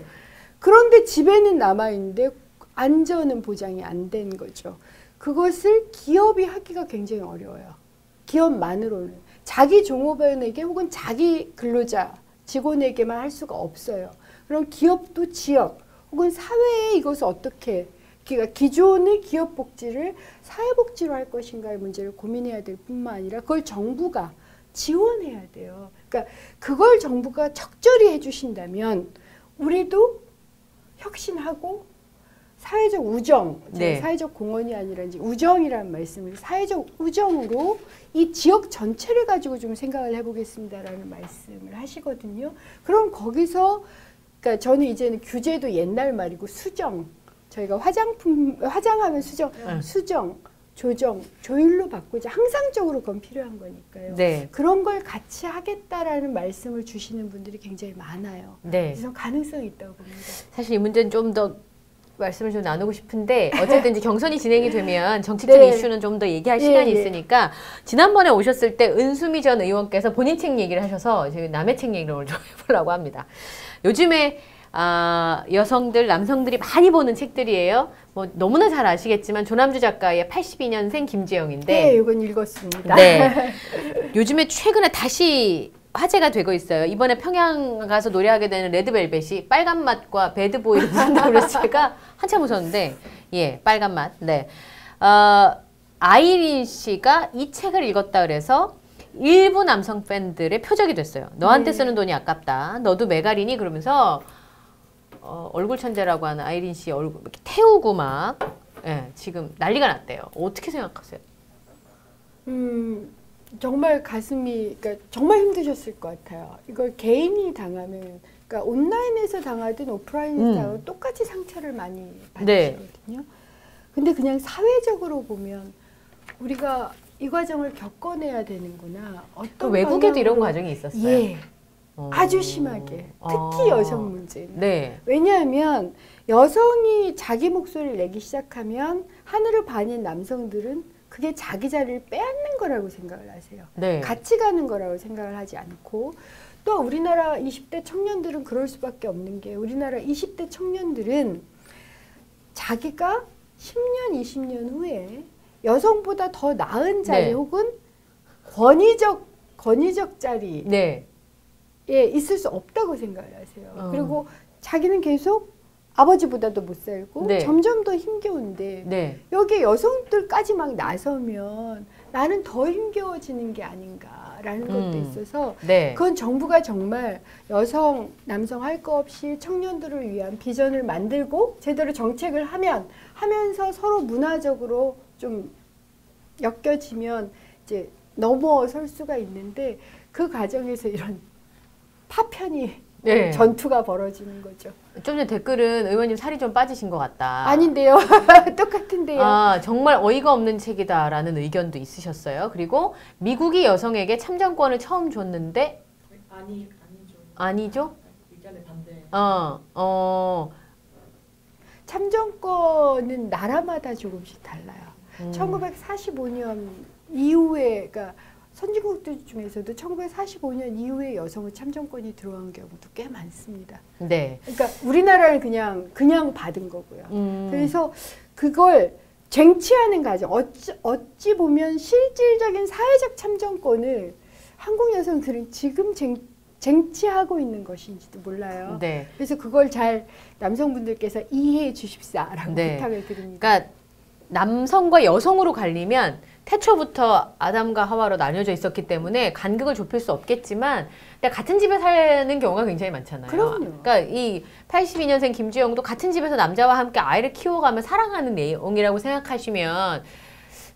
그런데 지배는 남아있는데 안전은 보장이 안 된 거죠. 그것을 기업이 하기가 굉장히 어려워요. 기업만으로는. 자기 종업원에게 혹은 자기 근로자, 직원에게만 할 수가 없어요. 그럼 기업도 지역 혹은 사회에 이것을 어떻게 그러니까 기존의 기업복지를 사회복지로 할 것인가의 문제를 고민해야 될 뿐만 아니라 그걸 정부가 지원해야 돼요. 그러니까 그걸 정부가 적절히 해주신다면 우리도 혁신하고 사회적 우정, 네. 사회적 공헌이 아니라 이제 우정이라는 말씀을 사회적 우정으로 이 지역 전체를 가지고 좀 생각을 해보겠습니다라는 말씀을 하시거든요. 그럼 거기서 그러니까 저는 이제는 규제도 옛날 말이고 수정, 저희가 화장하면 수정, 조정, 조율로 바꾸자. 항상적으로 그건 필요한 거니까요. 네. 그런 걸 같이 하겠다라는 말씀을 주시는 분들이 굉장히 많아요. 네. 그래서 가능성이 있다고 봅니다. 사실 이 문제는 좀 더 말씀을 좀 나누고 싶은데 어쨌든 이제 경선이 진행이 되면 정책적 네. 이슈는 좀 더 얘기할 시간이 있으니까 지난번에 오셨을 때 은수미 전 의원께서 본인 책 얘기를 하셔서 지금 남의 책 얘기를 오늘 좀 해보려고 합니다. 요즘에 여성들, 남성들이 많이 보는 책들이에요. 뭐 너무나 잘 아시겠지만 조남주 작가의 82년생 김지영인데 네, 이건 읽었습니다. 네. 요즘에 최근에 다시 화제가 되고 있어요. 이번에 평양 가서 노래하게 되는 레드벨벳이 빨간 맛과 배드보이를 부른다고 그래서 제가 한참 웃었는데 예, 빨간 맛. 네. 아이린 씨가 이 책을 읽었다 그래서 일부 남성 팬들의 표적이 됐어요. 너한테 쓰는 돈이 아깝다. 너도 메가리니? 그러면서 얼굴 천재라고 하는 아이린 씨 얼굴 이렇게 태우고 막 예, 지금 난리가 났대요. 어떻게 생각하세요? 정말 가슴이 그러니까 정말 힘드셨을 것 같아요. 이걸 개인이 당하면 그러니까 온라인에서 당하든 오프라인에서 당하든 똑같이 상처를 많이 받으시거든요. 근데 그냥 사회적으로 보면 우리가 이 과정을 겪어내야 되는구나. 어떤 외국에도 이런 방향으로, 과정이 있었어요. 예. 아주 심하게. 특히 여성 문제는. 네. 왜냐하면 여성이 자기 목소리를 내기 시작하면 하늘을 반인 남성들은 그게 자기 자리를 빼앗는 거라고 생각을 하세요. 네. 같이 가는 거라고 생각을 하지 않고 또 우리나라 20대 청년들은 그럴 수밖에 없는 게 우리나라 20대 청년들은 자기가 10년, 20년 후에 여성보다 더 나은 자리 네. 혹은 권위적 자리에 네. 있을 수 없다고 생각을 하세요. 그리고 자기는 계속 아버지보다도 못 살고 네. 점점 더 힘겨운데 네. 여기 여성들까지 막 나서면 나는 더 힘겨워지는 게 아닌가라는 것도 있어서 네. 그건 정부가 정말 여성, 남성 할 거 없이 청년들을 위한 비전을 만들고 제대로 정책을 하면서 서로 문화적으로 좀 엮여지면 이제 넘어설 수가 있는데 그 과정에서 이런 파편이 네. 전투가 벌어지는 거죠. 좀 전에 댓글은 의원님 살이 좀 빠지신 것 같다. 아닌데요. 똑같은데요. 아, 정말 어이가 없는 책이다라는 의견도 있으셨어요. 그리고 미국이 여성에게 참정권을 처음 줬는데 아니죠. 아니죠? 의견에 반대. 참정권은 나라마다 조금씩 달라요. 1945년 이후에, 그러니까 선진국들 중에서도 1945년 이후에 여성의 참정권이 들어간 경우도 꽤 많습니다. 네. 그러니까 우리나라는 그냥 받은 거고요. 그래서 그걸 쟁취하는 과정, 어찌 보면 실질적인 사회적 참정권을 한국 여성들은 지금 쟁취하고 있는 것인지도 몰라요. 네. 그래서 그걸 잘 남성분들께서 이해해 주십사라고 네. 부탁을 드립니다. 그러니까 남성과 여성으로 갈리면 태초부터 아담과 하와로 나뉘어져 있었기 때문에 간극을 좁힐 수 없겠지만 근데 같은 집에 사는 경우가 굉장히 많잖아요. 그럼요. 그러니까 이 82년생 김주영도 같은 집에서 남자와 함께 아이를 키워가며 살아가는 내용이라고 생각하시면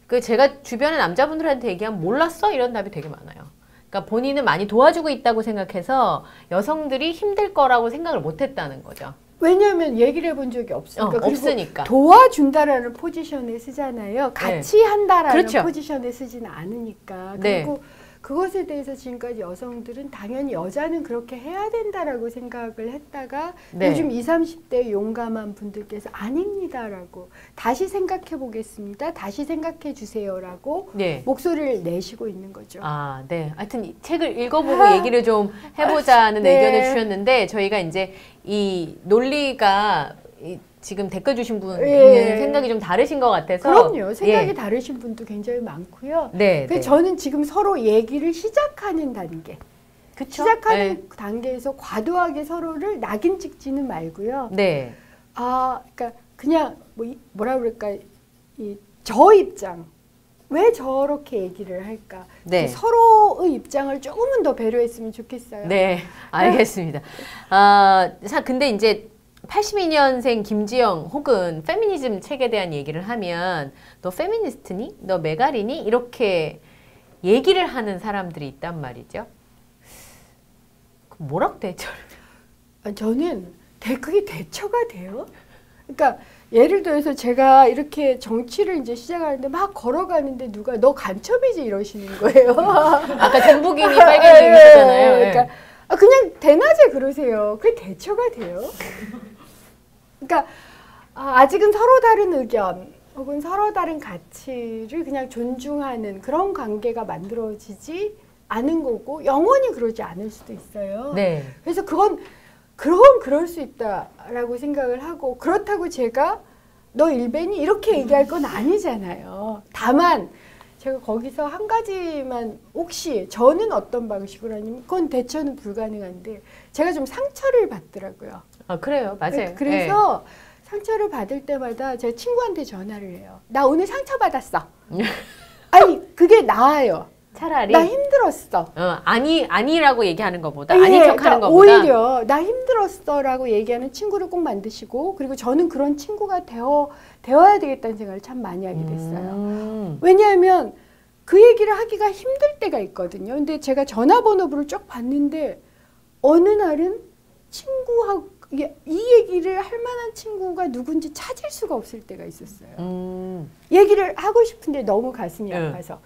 그 제가 주변의 남자분들한테 얘기하면 몰랐어? 이런 답이 되게 많아요. 그러니까 본인은 많이 도와주고 있다고 생각해서 여성들이 힘들 거라고 생각을 못했다는 거죠. 왜냐하면 얘기를 해본 적이 없으니까. 그리고 없으니까. 도와준다라는 포지션에 쓰잖아요. 같이 한다라는 그렇죠. 포지션에 쓰지는 않으니까. 네. 그리고 그것에 대해서 지금까지 여성들은 당연히 여자는 그렇게 해야 된다라고 생각을 했다가 네. 요즘 20, 30대 용감한 분들께서 아닙니다라고 다시 생각해 보겠습니다. 다시 생각해 주세요라고 네. 목소리를 내시고 있는 거죠. 아, 네. 하여튼 이 책을 읽어보고 얘기를 좀 해보자는 네. 의견을 주셨는데 저희가 이제 이 논리가 지금 댓글 주신 분은 예. 생각이 좀 다르신 것 같아서 그럼요. 생각이 예. 다르신 분도 굉장히 많고요. 네, 근데 네. 저는 지금 서로 얘기를 시작하는 단계. 그쵸? 시작하는 단계에서 과도하게 서로를 낙인 찍지는 말고요. 네. 그러니까 그냥 뭐라 그럴까, 저 입장. 왜 저렇게 얘기를 할까? 네. 서로의 입장을 조금은 더 배려했으면 좋겠어요. 네, 알겠습니다. 근데 이제 82년생 김지영 혹은 페미니즘 책에 대한 얘기를 하면 너 페미니스트니? 너 메가리니? 이렇게 얘기를 하는 사람들이 있단 말이죠. 뭐라고 대처를? 저는 그게 대처가 돼요. 그러니까 예를 들어서 제가 이렇게 정치를 이제 시작하는데 막 걸어가는데 누가 너 간첩이지 이러시는 거예요. 아까 전북인이 빨간색 입으셨잖아요. 그러니까 그냥 대낮에 그러세요. 그게 대처가 돼요. 그러니까 아직은 서로 다른 의견 혹은 서로 다른 가치를 그냥 존중하는 그런 관계가 만들어지지 않은 거고 영원히 그러지 않을 수도 있어요. 네. 그래서 그건 그럴 수 있다라고 생각을 하고 그렇다고 제가 너 일베니 이렇게 얘기할 건 아니잖아요. 다만 제가 거기서 한 가지만 혹시 저는 어떤 방식으로 하냐면 그건 대처는 불가능한데 제가 좀 상처를 받더라고요. 그래요. 맞아요. 그래서 상처를 받을 때마다 제가 친구한테 전화를 해요. 나 오늘 상처 받았어. 아니 그게 나아요. 차라리 나 힘들었어. 아니라고 얘기하는 것보다 예, 아닌 척하는 그러니까 것보다 오히려 나 힘들었어라고 얘기하는 친구를 꼭 만드시고 그리고 저는 그런 친구가 되어야 되겠다는 생각을 참 많이 하게 됐어요. 왜냐하면 그 얘기를 하기가 힘들 때가 있거든요. 근데 제가 전화번호부를 쭉 봤는데 어느 날은 친구하고 이 얘기를 할 만한 친구가 누군지 찾을 수가 없을 때가 있었어요. 얘기를 하고 싶은데 너무 가슴이 아파서.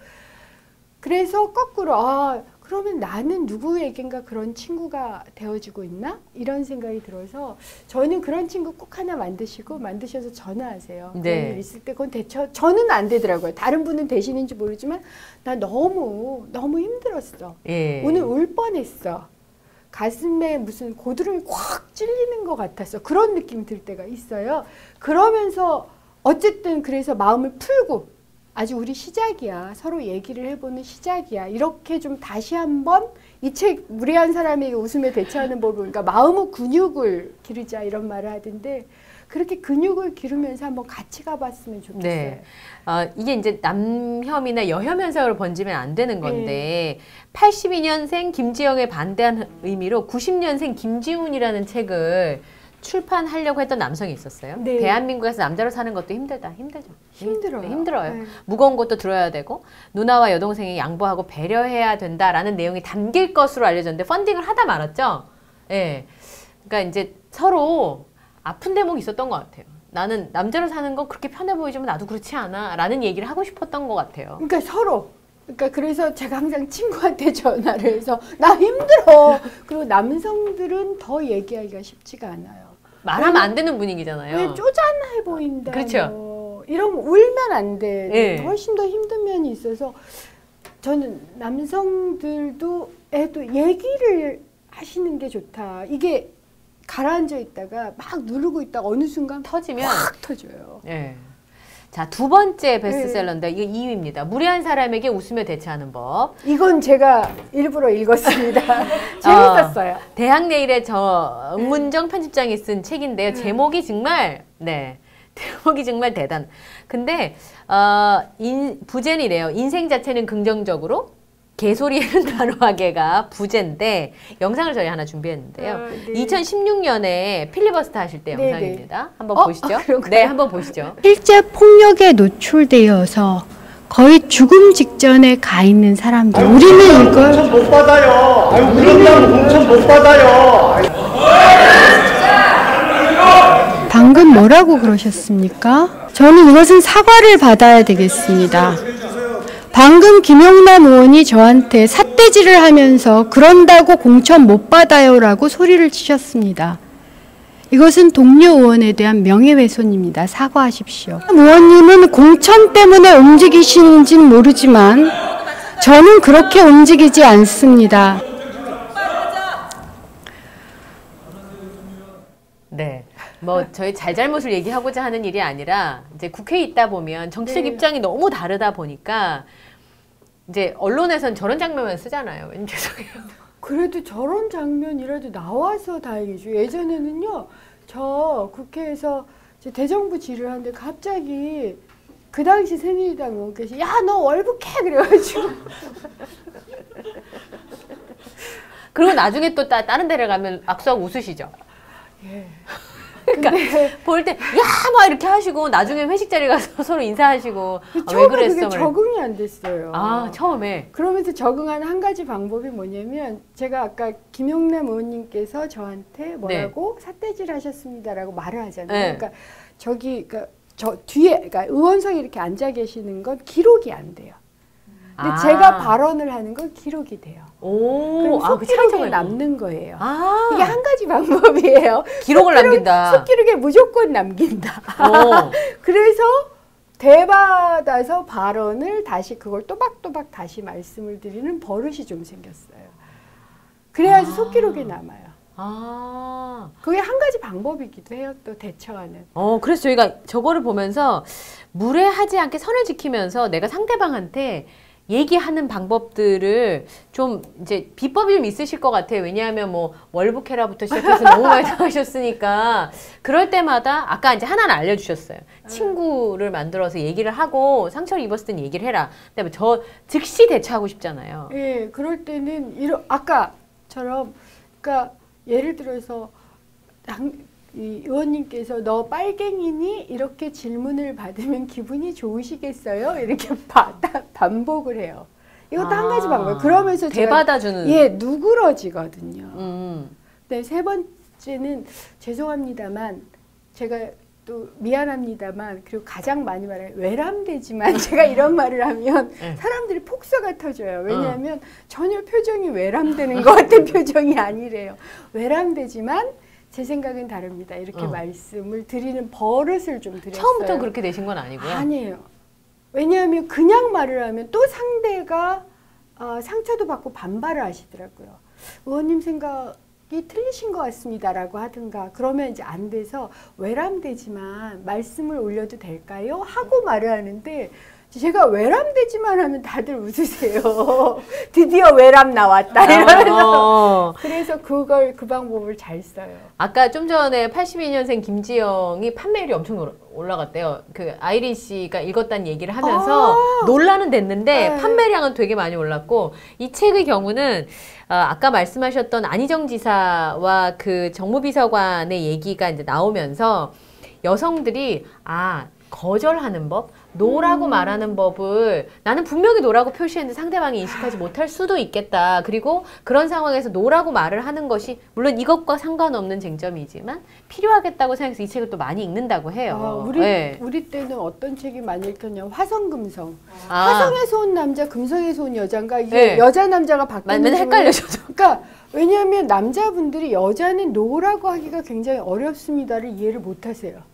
그래서 거꾸로 그러면 나는 누구에겐가 그런 친구가 되어주고 있나? 이런 생각이 들어서 저는 그런 친구 꼭 하나 만드셔서 전화하세요. 네. 그런 일 있을 때 그건 저는 안 되더라고요. 다른 분은 되시는지 모르지만 나 너무 힘들었어. 예. 오늘 울 뻔했어. 가슴에 무슨 고드름이 콱 찔리는 것 같아서 그런 느낌이 들 때가 있어요. 그러면서 어쨌든 그래서 마음을 풀고 아주 우리 시작이야. 서로 얘기를 해보는 시작이야. 이렇게 좀 다시 한번 이 책 무례한 사람에게 웃으며 대처하는 법을 그러니까 마음의 근육을 기르자 이런 말을 하던데 그렇게 근육을 기르면서 한번 같이 가봤으면 좋겠어요. 네. 이게 이제 남혐이나 여혐 현상으로 번지면 안 되는 건데 82년생 김지영에 반대한 의미로 90년생 김지훈이라는 책을 출판하려고 했던 남성이 있었어요. 네. 대한민국에서 남자로 사는 것도 힘들죠. 힘들어요. 네, 힘들어요. 네. 무거운 것도 들어야 되고 누나와 여동생이 양보하고 배려해야 된다라는 내용이 담길 것으로 알려졌는데 펀딩을 하다 말았죠. 예. 그러니까 이제 서로 아픈 대목이 있었던 것 같아요. 나는 남자로 사는 거 그렇게 편해 보이지만 나도 그렇지 않아 라는 얘기를 하고 싶었던 것 같아요. 그러니까 서로. 그러니까 그래서 제가 항상 친구한테 전화를 해서 나 힘들어. 그리고 남성들은 더 얘기하기가 쉽지가 않아요. 말하면 안 되는 분위기잖아요. 왜 쪼잔해 보인다. 그렇죠. 뭐 이런 울면 안 돼. 네. 훨씬 더 힘든 면이 있어서 저는 남성들도 얘기를 하시는 게 좋다. 이게 가라앉아 있다가 막 누르고 있다가 어느 순간 터지면 확 터져요. 예. 자, 두 번째 베스트셀러인데 이게 2위입니다. 무례한 사람에게 웃으며 대처하는 법. 이건 제가 일부러 읽었습니다. 재밌었어요. 대학내일의 정문정 편집장이 쓴 책인데요. 제목이 정말 제목이 정말 대단. 근데 부제는 이래요. 인생 자체는 긍정적으로 개소리에는 단호하게가 부제인데 영상을 저희 하나 준비했는데요. 네. 2016년에 필리버스터 하실 때 네, 영상입니다. 한번 어? 보시죠. 그런가요? 네, 한번 보시죠. 실제 폭력에 노출되어서 거의 죽음 직전에 가 있는 사람들. 우리는 이걸 공천 못 받아요. 아유, 그런다고 공천 못 받아요. 방금 뭐라고 그러셨습니까? 저는 이것은 사과를 받아야 되겠습니다. 방금 김용남 의원이 저한테 삿대질을 하면서 그런다고 공천 못 받아요라고 소리를 치셨습니다. 이것은 동료 의원에 대한 명예훼손입니다. 사과하십시오. 의원님은 공천 때문에 움직이시는지는 모르지만 저는 그렇게 움직이지 않습니다. 네. 뭐 저희 잘잘못을 얘기하고자 하는 일이 아니라 이제 국회에 있다 보면 정치적 네. 입장이 너무 다르다 보니까 이제 언론에선 저런 장면만 쓰잖아요. 왠지 죄송해요. 그래도 저런 장면이라도 나와서 다행이죠. 예전에는요, 저 국회에서 이제 대정부 질의를 하는데 갑자기 그 당시 새누리당 의원께서 야, 너 월북해! 그래가지고. 그리고 나중에 또 다른 데를 가면 악수하고 웃으시죠. 예. 그러니까 볼 때 야 막 이렇게 하시고 나중에 회식 자리 가서 서로 인사하시고 왜 처음에 그랬어? 그게 적응이 안 됐어요. 아 처음에 그러면서 적응하는 한 가지 방법이 뭐냐면 제가 아까 김용남 의원님께서 저한테 뭐라고 삿대질 하셨습니다라고 말을 하잖아요. 네. 그러니까 그러니까 저 뒤에 그러니까 의원석에 이렇게 앉아 계시는 건 기록이 안 돼요. 근데 아. 제가 발언을 하는 건 기록이 돼요. 오, 그럼 그 속기록에 차이점을 남는 거예요. 아, 이게 한 가지 방법이에요. 기록을 남긴다. 속기록에 무조건 남긴다. 오. 그래서 대받아서 발언을 다시 그걸 또박또박 다시 말씀을 드리는 버릇이 좀 생겼어요. 그래야지 속기록에 남아요. 아. 그게 한 가지 방법이기도 해요. 또 대처하는. 그래서 저희가 저거를 보면서 무례하지 않게 선을 지키면서 내가 상대방한테 얘기하는 방법들을 좀 이제 비법이 좀 있으실 것 같아요. 왜냐하면 뭐 월북해라부터 시작해서 너무 많이 당하셨으니까 그럴 때마다 아까 이제 하나는 알려주셨어요. 친구를 만들어서 얘기를 하고 상처를 입었을 땐 얘기를 해라. 근데 저 즉시 대처하고 싶잖아요. 예, 그럴 때는 아까처럼 그러니까 예를 들어서 이 의원님께서 너 빨갱이니 이렇게 질문을 받으면 기분이 좋으시겠어요? 이렇게 반복을 해요. 이것도 한 가지 방법. 그러면서 대받아주는. 누그러지거든요. 네, 세 번째는 죄송합니다만 제가 또 미안합니다만 그리고 가장 많이 말해요. 외람되지만 제가 이런 말을 하면 사람들이 폭소가 터져요. 왜냐하면 전혀 표정이 외람되는 것 같은 표정이 아니래요. 외람되지만 제 생각은 다릅니다. 이렇게 말씀을 드리는 버릇을 좀 드렸어요. 처음부터 그렇게 되신 건 아니고요. 아니에요. 왜냐하면 그냥 말을 하면 또 상대가 상처도 받고 반발을 하시더라고요. 의원님 생각이 틀리신 것 같습니다라고 하든가 그러면 이제 안 돼서 외람되지만 말씀을 올려도 될까요? 하고 말을 하는데 제가 외람되지만 하면 다들 웃으세요. 드디어 외람 나왔다 이러면서. 그래서 그 방법을 잘 써요. 아까 좀 전에 82년생 김지영이 판매율이 엄청 올라갔대요. 그 아이린 씨가 읽었다는 얘기를 하면서 논란은 됐는데 네. 판매량은 되게 많이 올랐고, 이 책의 경우는 아까 말씀하셨던 안희정 지사와 그 정무비서관의 얘기가 이제 나오면서 여성들이 거절하는 법, 노라고 말하는 법을 나는 분명히 노라고 표시했는데 상대방이 인식하지 못할 수도 있겠다. 그리고 그런 상황에서 노라고 말을 하는 것이 물론 이것과 상관없는 쟁점이지만 필요하겠다고 생각해서 이 책을 또 많이 읽는다고 해요. 우리 때는 어떤 책이 많이 읽혔냐면 화성금성. 아. 화성에서 온 남자, 금성에서 온 여자인가 이게 여자 남자가 바뀌는 맨날 헷갈려져서. 그러니까 왜냐하면 남자분들이 여자는 노라고 하기가 굉장히 어렵습니다를 이해를 못하세요.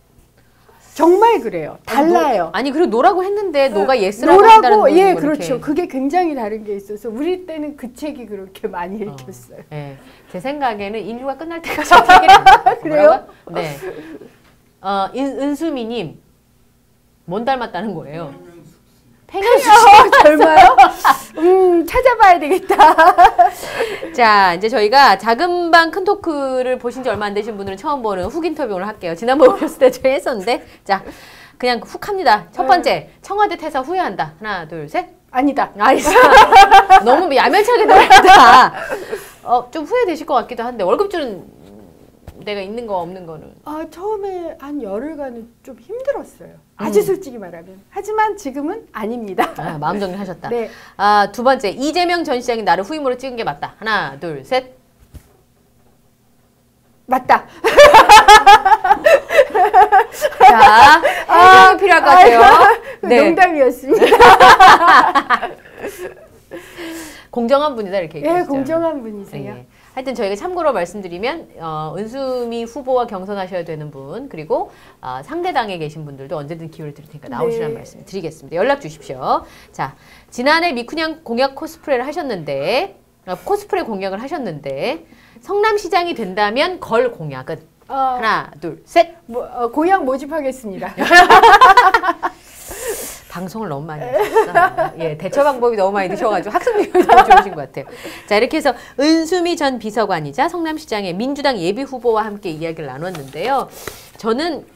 정말 그래요. 달라요. 아니 그리고 노라고 했는데 노가 예스라고 한다는 노라고 건 예 뭐 그렇죠. 이렇게. 그게 굉장히 다른 게 있어서 우리 때는 그 책이 그렇게 많이 읽혔어요. 네. 제 생각에는 인류가 끝날 때까지 어떻게 그래요? 네. 은수미님 뭔 닮았다는 거예요? 팽현숙 씨. 얼마요? 찾아봐야 되겠다. 자, 이제 저희가 작은 방 큰 토크를 보신 지 얼마 안 되신 분들은 처음 보는 훅 인터뷰 오늘 할게요. 지난번에 오셨을 때 저희 했었는데, 자, 그냥 훅 합니다. 첫 번째, 청와대 퇴사 후회한다. 하나, 둘, 셋. 아니다. 알겠어. 너무 야멸차게 들어갔다. 좀 후회되실 것 같기도 한데, 월급줄은 내가 있는 거 없는 거는. 처음에 한 열흘간은 좀 힘들었어요. 아주 솔직히 말하면. 하지만 지금은 아닙니다. 마음 정리하셨다. 네. 두 번째, 이재명 전 시장이 나를 후임으로 찍은 게 맞다. 하나, 둘, 셋. 맞다. 자, 해명이 필요할 것 같아요. 네. 농담이었습니다. 공정한 분이다 이렇게 얘기하시죠. 예, 공정한 분이세요. 예. 하여튼 저희가 참고로 말씀드리면 은수미 후보와 경선하셔야 되는 분, 그리고 상대당에 계신 분들도 언제든 기회를 드릴 테니까 나오시라는 말씀 드리겠습니다. 연락 주십시오. 자, 지난해 미쿠냥 공약 코스프레를 하셨는데 코스프레 공약을 하셨는데 성남시장이 된다면 걸 공약은 하나, 둘, 셋. 공약 모집하겠습니다. 방송을 너무 많이 하셨어. 예, 대처 방법이 너무 많이 드셔가지고 학습력이 너무 좋으신 것 같아요. 자, 이렇게 해서 은수미 전 비서관이자 성남시장의 민주당 예비 후보와 함께 이야기를 나눴는데요. 저는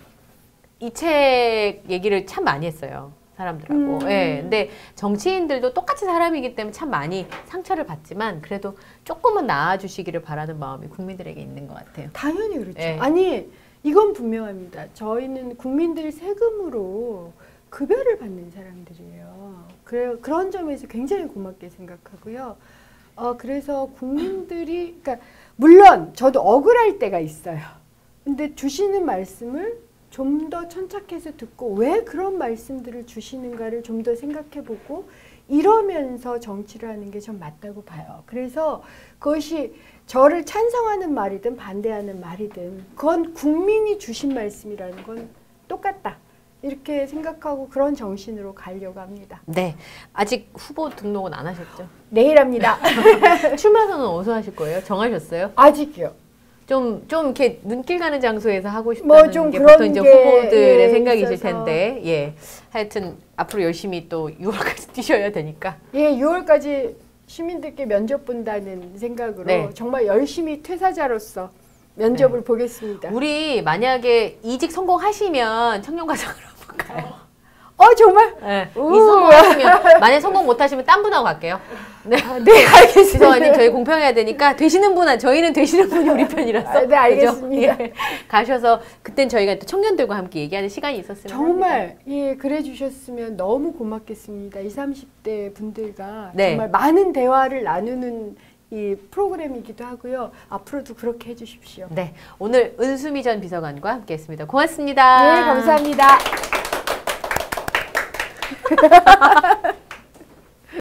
이 책 얘기를 참 많이 했어요. 사람들하고. 예, 근데 정치인들도 똑같이 사람이기 때문에 참 많이 상처를 받지만 그래도 조금은 나아주시기를 바라는 마음이 국민들에게 있는 것 같아요. 당연히 그렇죠. 예. 아니, 이건 분명합니다. 저희는 국민들 세금으로 급여를 받는 사람들이에요. 그런 점에서 굉장히 고맙게 생각하고요. 그래서 국민들이, 그러니까 물론 저도 억울할 때가 있어요. 근데 주시는 말씀을 좀 더 천착해서 듣고 왜 그런 말씀들을 주시는가를 좀 더 생각해보고 이러면서 정치를 하는 게 전 맞다고 봐요. 그래서 그것이 저를 찬성하는 말이든 반대하는 말이든 그건 국민이 주신 말씀이라는 건 똑같다. 이렇게 생각하고 그런 정신으로 가려고 합니다. 네. 아직 후보 등록은 안 하셨죠? 내일 합니다. 출마 선언 어디서 하실 거예요? 정하셨어요? 아직이요. 좀 이렇게 눈길 가는 장소에서 하고 싶다는 좀 게 그런 보통 이제 게, 후보들의 예, 생각이실 있어서. 텐데, 예. 하여튼 앞으로 열심히 또 6월까지 뛰셔야 되니까. 예, 6월까지 시민들께 면접 본다는 생각으로 네. 정말 열심히 퇴사자로서 면접을 보겠습니다. 우리 만약에 이직 성공하시면 청년과장으로 한번 가요. 정말? 네. 이 우. 성공하시면 만약 성공 못하시면 딴 분하고 갈게요. 네. 네, 알겠습니다. 비서관님 저희 공평해야 되니까 되시는 분은 저희는 되시는 분이 우리 편이라서. 네, 알겠습니다. 그죠? 예. 가셔서 그땐 저희가 또 청년들과 함께 얘기하는 시간이 있었으면 정말 합니다. 예, 그래 주셨으면 너무 고맙겠습니다. 20, 30대 분들과 네. 정말 많은 대화를 나누는 이 프로그램이기도 하고요. 앞으로도 그렇게 해 주십시오. 네, 오늘 은수미 전 비서관과 함께했습니다. 고맙습니다. 네, 감사합니다.